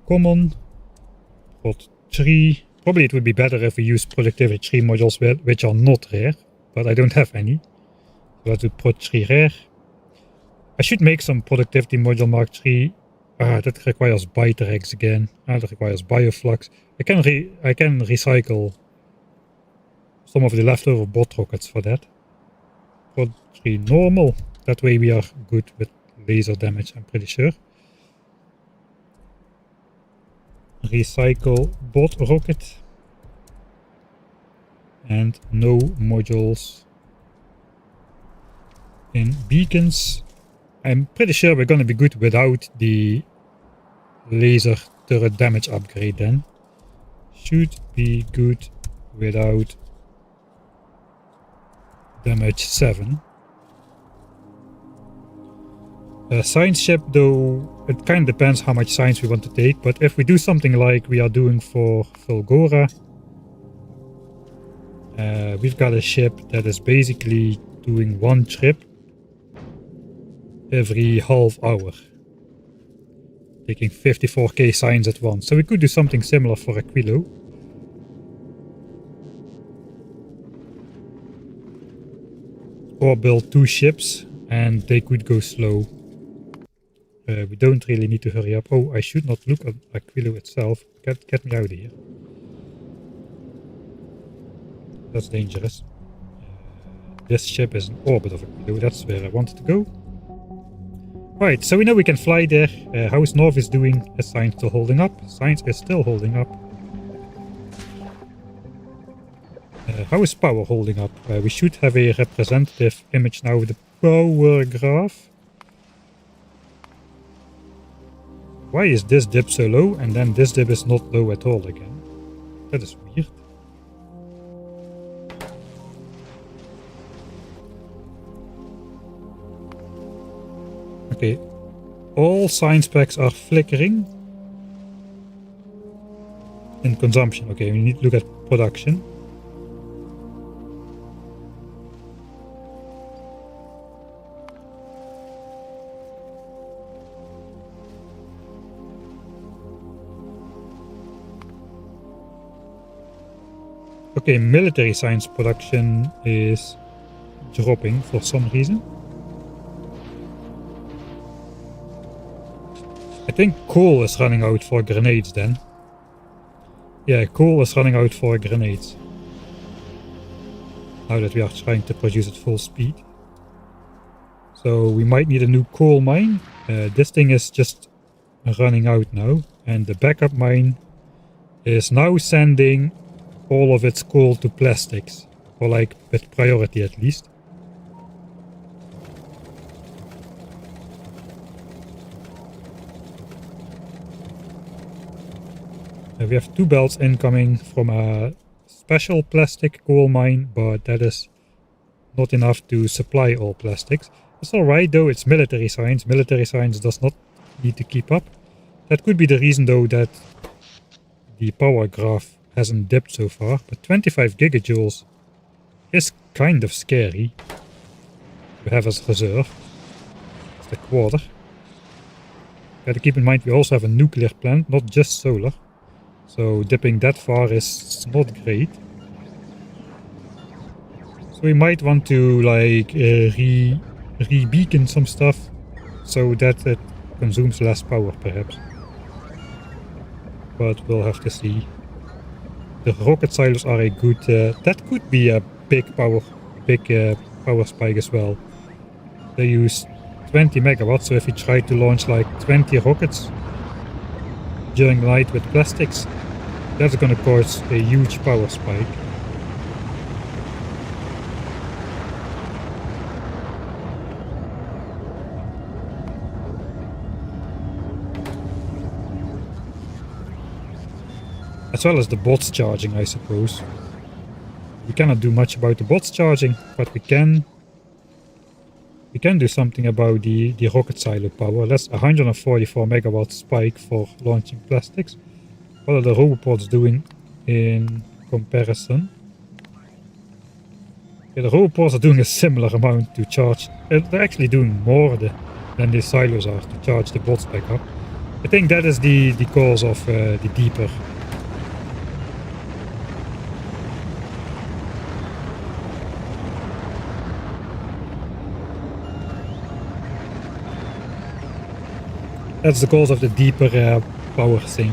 common, prod 3. Probably it would be better if we use productivity 3 modules which are not rare, but I don't have any. let's do Prod 3 rare. I should make some productivity module Mark 3. That requires biter eggs again. That requires bioflux. I can recycle some of the leftover bot rockets for that. Prod 3 normal. That way we are good with laser damage, I'm pretty sure. Recycle bot rocket. And no modules in beacons. I'm pretty sure we're gonna be good without the laser turret damage upgrade then. Should be good without damage 7. Science ship though, it kind of depends how much science we want to take, but if we do something like we are doing for Fulgora, we've got a ship that is basically doing 1 trip every half hour, taking 54k science at once. So we could do something similar for Aquilo. Or build 2 ships and they could go slow. We don't really need to hurry up. Oh, I should not look at Aquilo itself. Get me out of here. That's dangerous. This ship is in orbit of Aquilo. That's where I wanted to go. Right, so we know we can fly there. How is Norvis doing? Is science still holding up? Science is still holding up. How is power holding up? We should have a representative image now with the power graph. Why is this dip so low and then this dip is not low at all again? That is weird. Okay, all science packs are flickering. In consumption, okay, we need to look at production. Okay, military science production is dropping for some reason. I think coal is running out for grenades then. Yeah, coal is running out for grenades. Now that we are trying to produce at full speed. So we might need a new coal mine. This thing is just running out now. And the backup mine is now sending all of its coal to plastics. Or like with priority at least. We have 2 belts incoming from a special plastic coal mine, but that is not enough to supply all plastics. It's alright though, it's military science. Military science does not need to keep up. That could be the reason though that the power graph hasn't dipped so far, but 25 gigajoules is kind of scary to have as reserve. It's the quarter. Gotta keep in mind we also have a nuclear plant, not just solar. So dipping that far is not great. So we might want to like re-beacon some stuff so that it consumes less power perhaps. But we'll have to see. The rocket silos are a good... that could be a big power spike as well. They use 20 megawatts, so if you try to launch like 20 rockets during the night with plastics, that's gonna cause a huge power spike. As well as the bots charging, I suppose. We cannot do much about the bots charging, but we can do something about the rocket silo power. That's 144 megawatt spike for launching plastics. What are the robopods doing in comparison? Yeah, the robopods are doing a similar amount to charge. They're actually doing more than the silos are to charge the bots back up. I think that is the cause of the deeper. That's the cause of the deeper power thing.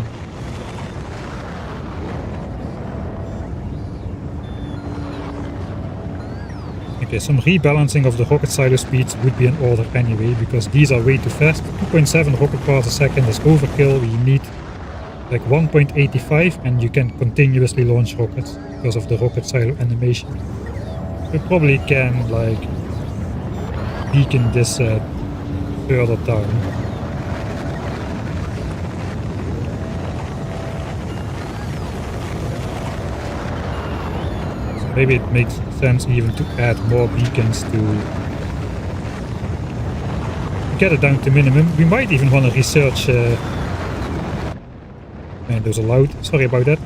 Okay, some rebalancing of the rocket silo speeds would be in order anyway, because these are way too fast. 2.7 rocket parts a second is overkill. We need like 1.85 and you can continuously launch rockets because of the rocket silo animation. We probably can like beacon this further down. So maybe it makes sense even to add more beacons to get it down to minimum. We might even want to research and those are loud, sorry about that.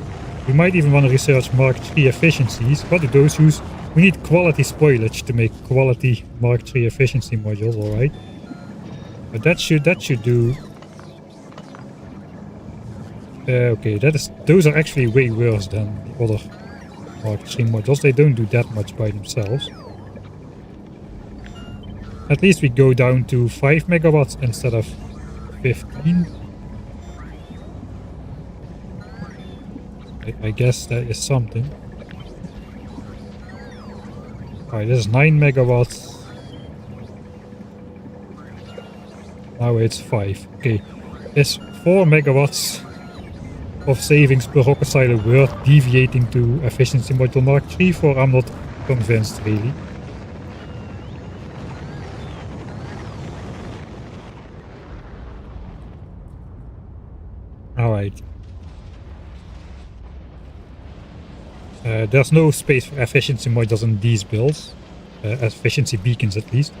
We might even want to research Mark III efficiencies. What do those use? We need quality spoilage to make quality Mark III efficiency modules, alright. But that should do. Okay, those are actually way worse than the other Mark III modules. They don't do that much by themselves. At least we go down to 5 megawatts instead of 15. I guess that is something. Alright, this is 9 megawatts. Now it's 5. Okay, is 4 megawatts of savings per rocket silo worth deviating to efficiency module Mark III for? I'm not convinced really. Alright. There's no space for efficiency modules in these builds. Efficiency beacons at least.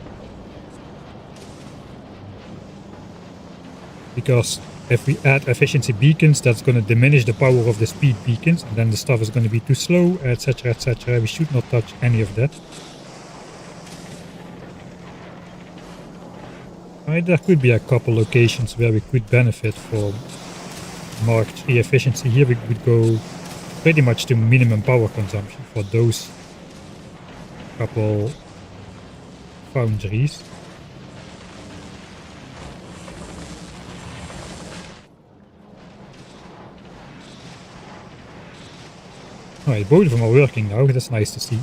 Because if we add efficiency beacons, that's going to diminish the power of the speed beacons, and then the stuff is going to be too slow, etc, etc. We should not touch any of that. Right, there could be a couple locations where we could benefit from Mark III efficiency. Here we would go pretty much to minimum power consumption for those couple foundries. Alright, both of them are working now, that's nice to see.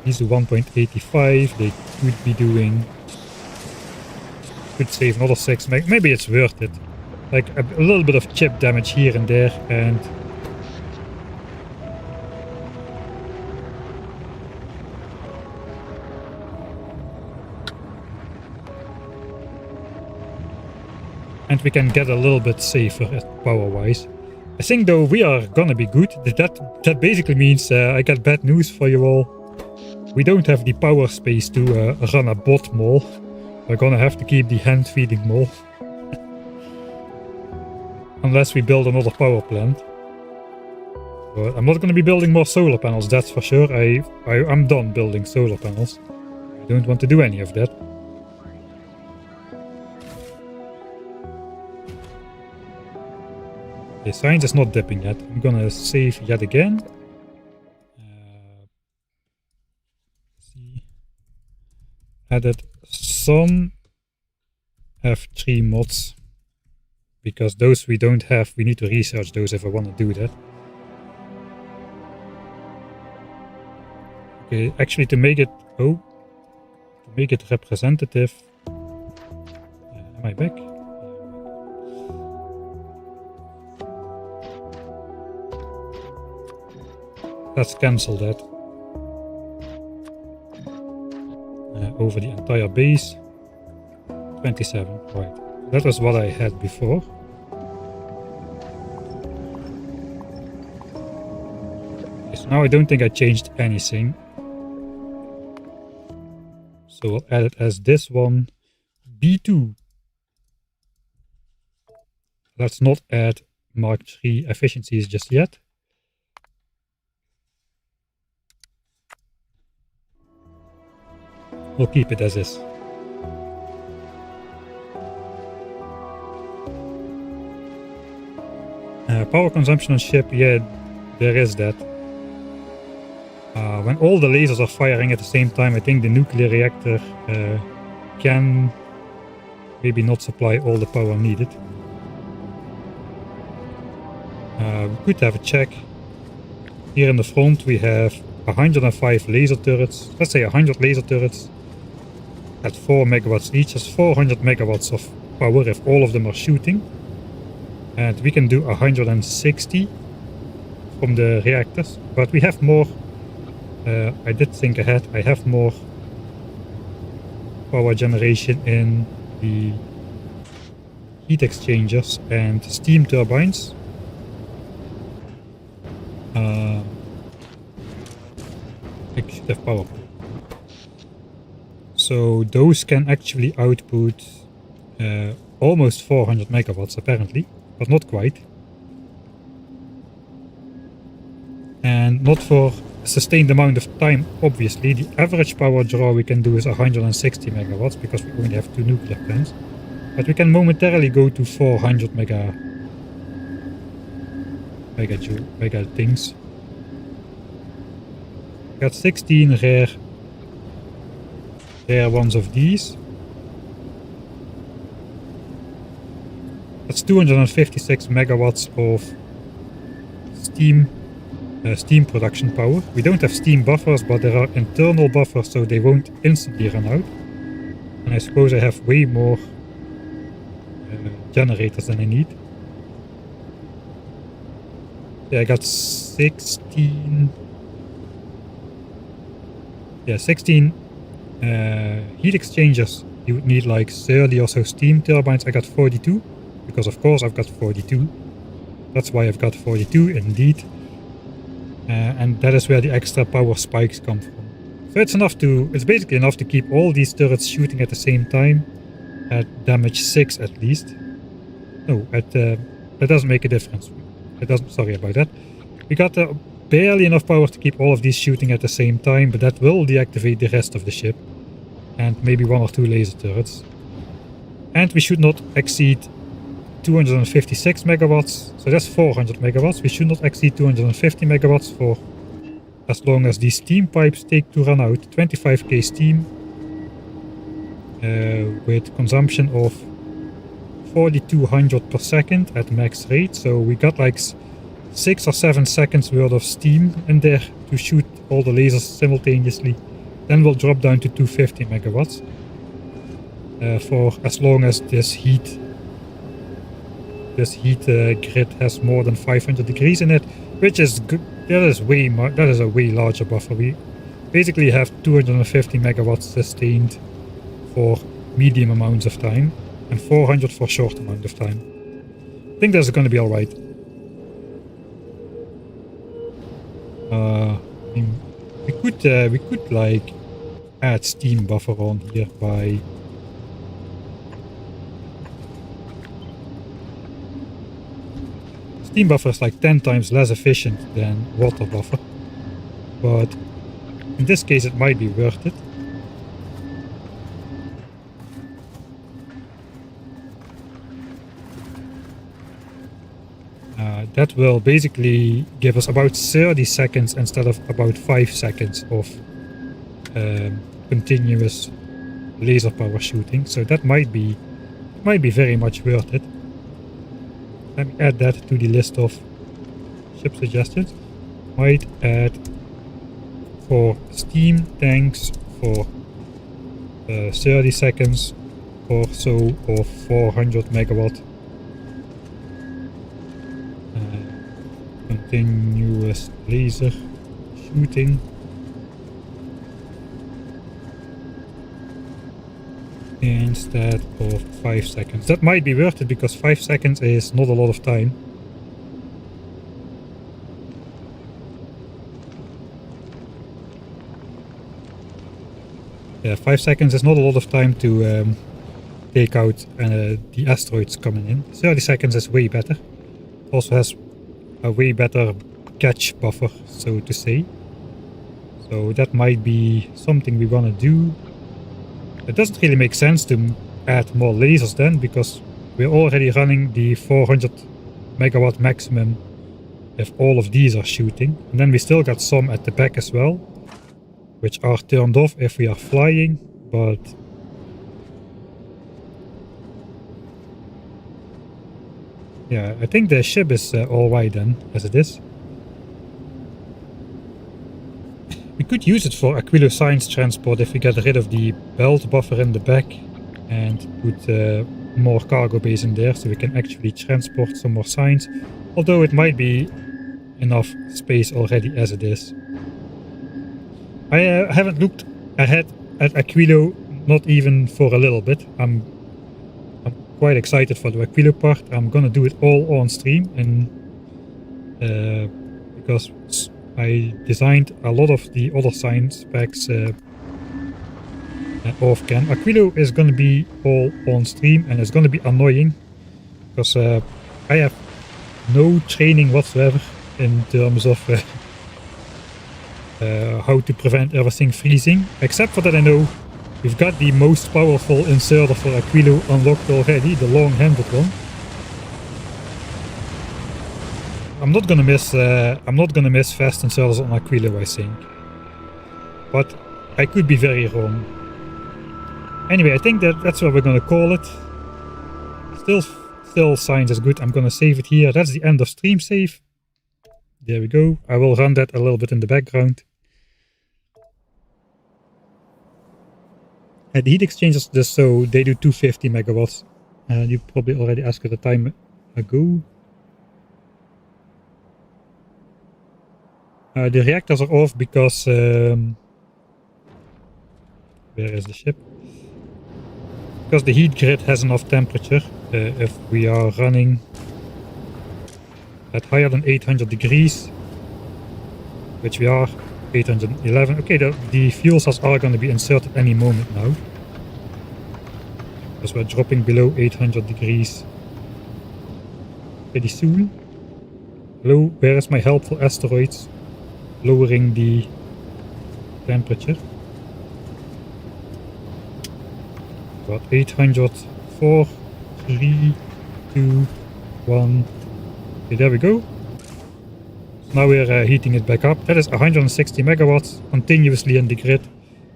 These do 1.85, they could be doing... Could save another 6 meg, maybe it's worth it. Like a little bit of chip damage here and there, and... And we can get a little bit safer power-wise. I think though we are gonna be good. That basically means I got bad news for you all. We don't have the power space to run a bot mall. We're gonna have to keep the hand-feeding mall. Unless we build another power plant. But I'm not gonna be building more solar panels, that's for sure. I'm done building solar panels. I don't want to do any of that. Okay, science is not dipping yet. I'm gonna save yet again. See. Added some F3 mods. Because those we don't have, we need to research those if I want to do that. Okay, actually to make it... Oh. To make it representative... am I back? Let's cancel that. Over the entire base. 27, right. That was what I had before. Okay, so now I don't think I changed anything. So we'll add it as this one. B2. Let's not add Mark III efficiencies just yet. We'll keep it as is. Power consumption on ship, yeah, there is that. when all the lasers are firing at the same time, I think the nuclear reactor can maybe not supply all the power needed. We could have a check. Here in the front we have 105 laser turrets. Let's say 100 laser turrets at 4 megawatts each. That's 400 megawatts of power if all of them are shooting. And we can do 160 from the reactors. But we have more. I did think ahead. I have more power generation in the heat exchangers and steam turbines. I should have power. So those can actually output almost 400 megawatts apparently, but not quite. And not for a sustained amount of time, obviously. The average power draw we can do is 160 megawatts because we only have 2 nuclear plants. But we can momentarily go to 400 mega things. Got 16 rare ones of these. That's 256 megawatts of steam production power. We don't have steam buffers, but there are internal buffers, so they won't instantly run out. And I suppose I have way more generators than I need. Yeah, I got 16 heat exchangers. You would need like 30 or so steam turbines. I got 42 because of course I've got 42. That's why I've got 42 indeed. And that is where the extra power spikes come from. So it's basically enough to keep all these turrets shooting at the same time at damage 6 at least. No, that doesn't make a difference. It doesn't. Sorry about that. We got barely enough power to keep all of these shooting at the same time, but that will deactivate the rest of the ship. And maybe 1 or 2 laser turrets. And we should not exceed 256 megawatts. So that's 400 megawatts. We should not exceed 250 megawatts for as long as these steam pipes take to run out. 25k steam with consumption of 4200 per second at max rate. So we got like 6 or 7 seconds worth of steam in there to shoot all the lasers simultaneously. Then we'll drop down to 250 megawatts for as long as this heat grid has more than 500 degrees in it, which is good. That is a way larger buffer. We basically have 250 megawatts sustained for medium amounts of time and 400 for short amount of time. I think that's going to be all right. We could like add steam buffer on here by steam buffer is like 10 times less efficient than water buffer, but in this case it might be worth it. That will basically give us about 30 seconds instead of about 5 seconds of continuous laser power shooting. So that might be very much worth it. Let me add that to the list of ship suggestions. Might add for steam tanks for 30 seconds or so of 400 megawatt continuous laser shooting. Instead of 5 seconds. That might be worth it because 5 seconds is not a lot of time. Yeah, 5 seconds is not a lot of time to take out the asteroids coming in. 30 seconds is way better. Also has a way better catch buffer, so to say. So that might be something we want to do. It doesn't really make sense to add more lasers then, because we're already running the 400 megawatt maximum if all of these are shooting. And then we still got some at the back as well. which are turned off if we are flying, but yeah, I think the ship is alright then, as it is. We could use it for Aquilo science transport if we get rid of the belt buffer in the back and put more cargo base in there so we can actually transport some more science, although it might be enough space already as it is. I haven't looked ahead at Aquilo, not even for a little bit. I'm quite excited for the Aquilo part. I'm gonna do it all on stream, and because I designed a lot of the other science packs off cam. Aquilo is gonna be all on stream, and it's gonna be annoying because I have no training whatsoever in terms of how to prevent everything freezing, except for that I know we've got the most powerful inserter for Aquilo unlocked already, the long-handed one. I'm not gonna miss fast inserters on Aquilo, I think, but I could be very wrong. Anyway, I think that's what we're gonna call it. Still science is good. I'm gonna save it here. That's the end of stream save. There we go. I will run that a little bit in the background. The heat exchangers, just so they do 250 megawatts. You probably already asked at a time ago. The reactors are off because where is the ship? Because the heat grid has enough temperature. If we are running at higher than 800 degrees, which we are, 811. Okay, the fuel cells are going to be inserted any moment now, because we're dropping below 800 degrees pretty soon. Hello, where is my helpful asteroids? Lowering the temperature. About 800, 4, 3, 2, 1. Okay, there we go. Now we're heating it back up. That is 160 megawatts continuously in the grid.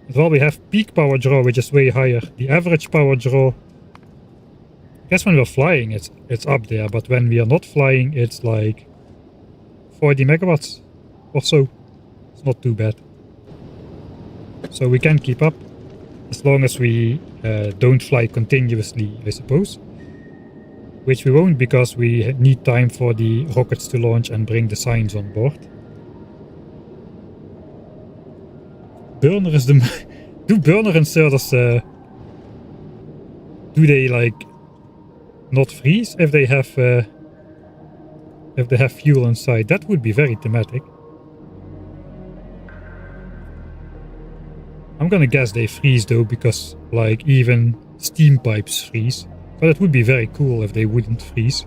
As well, we have peak power draw, which is way higher. The average power draw, I guess when we're flying, it's up there, but when we are not flying, it's like 40 megawatts or so. It's not too bad. So we can keep up as long as we don't fly continuously, I suppose. Which we won't, because we need time for the rockets to launch and bring the science on board. Burner is the... Do burner inserters... do they, like, not freeze if they have fuel inside? That would be very thematic. I'm gonna guess they freeze though, because like even steam pipes freeze. But it would be very cool if they wouldn't freeze.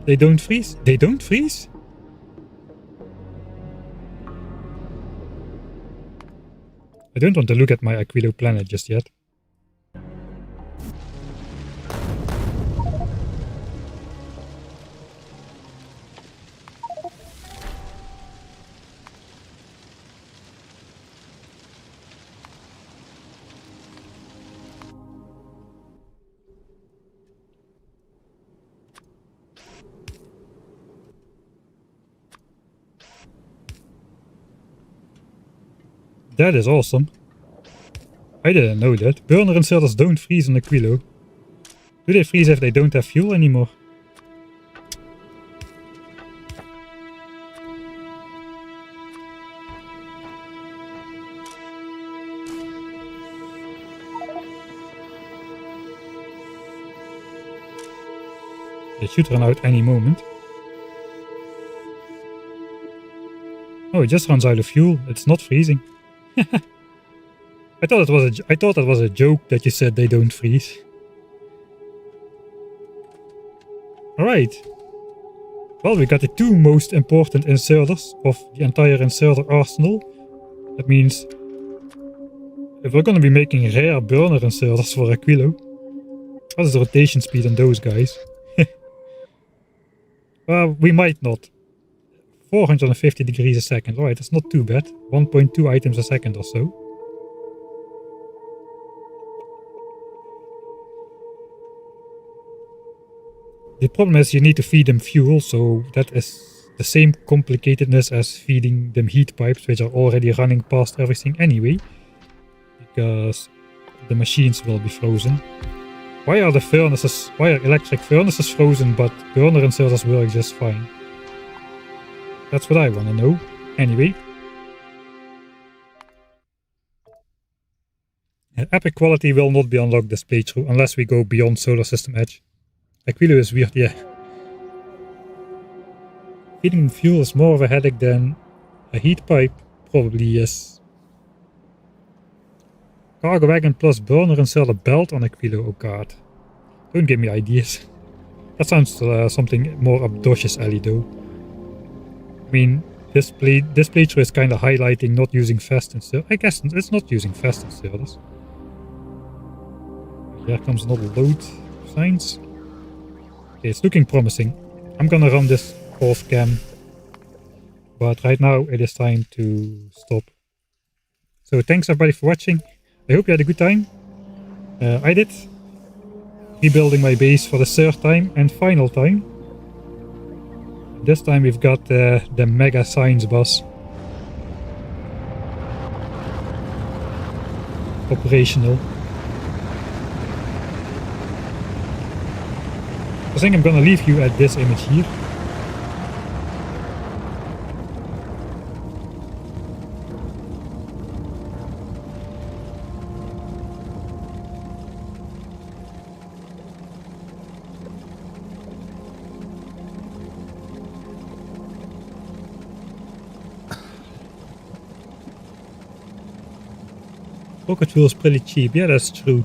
They don't freeze? They don't freeze? I don't want to look at my Aquilo planet just yet. That is awesome. I didn't know that. Burner inserters don't freeze on Aquilo. Do they freeze if they don't have fuel anymore? It should run out any moment. Oh, it just runs out of fuel. It's not freezing. I thought that was a joke that you said they don't freeze. Alright. Well, we got the two most important inserters of the entire inserter arsenal. That means if we're gonna be making rare burner inserters for Aquilo, What is the rotation speed on those guys? Well, we might not. 450 degrees a second. Alright, that's not too bad. 1.2 items a second or so. The problem is you need to feed them fuel, so that is the same complicatedness as feeding them heat pipes, which are already running past everything anyway, because the machines will be frozen. Why are electric furnaces frozen, but burner inserters work just fine? That's what I want to know. Anyway. Epic quality will not be unlocked this playthrough unless we go beyond Solar System Edge. Aquilo is weird, yeah. Feeding fuel is more of a headache than a heat pipe probably is. Cargo wagon plus burner inserter belt on Aquilo, oh god. Don't give me ideas. That sounds something more obnoxious, Ellie, though. I mean, this playthrough is kind of highlighting not using fast inserters. I guess it's not using fast inserters. Here comes another load signs. Okay, it's looking promising. I'm gonna run this off cam, but right now it is time to stop. So thanks everybody for watching. I hope you had a good time. I did. Rebuilding my base for the third time and final time. This time we've got the mega science bus operational. I think I'm gonna leave you at this image here. Rocket fuel is pretty cheap, yeah, that's true.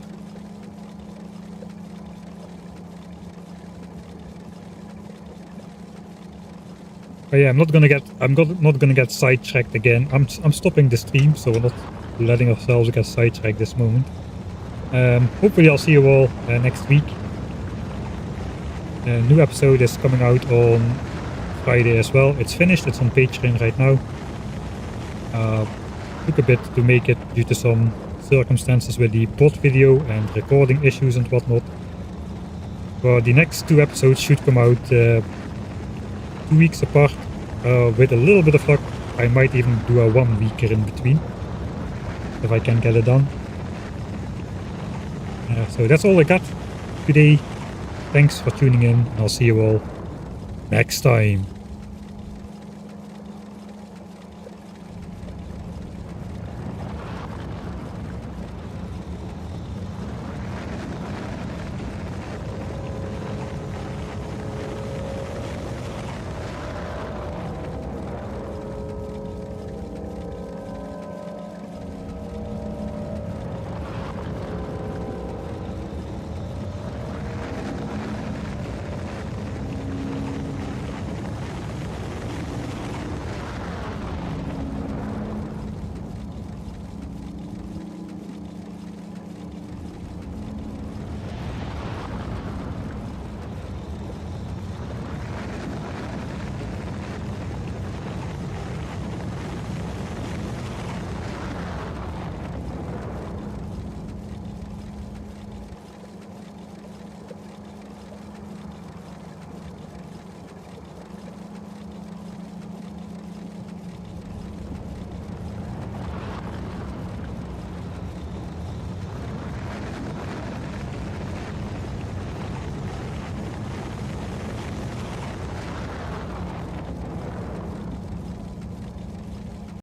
But yeah, I'm not gonna get sidetracked again. I'm stopping the stream, so we're not letting ourselves get sidetracked this moment. Hopefully I'll see you all next week. A new episode is coming out on Friday as well. It's finished, it's on Patreon right now. Took a bit to make it due to some circumstances with the bot video and recording issues and whatnot. But the next two episodes should come out 2 weeks apart. With a little bit of luck, I might even do a 1 weeker in between, if I can get it done. So that's all I got today. Thanks for tuning in, and I'll see you all next time.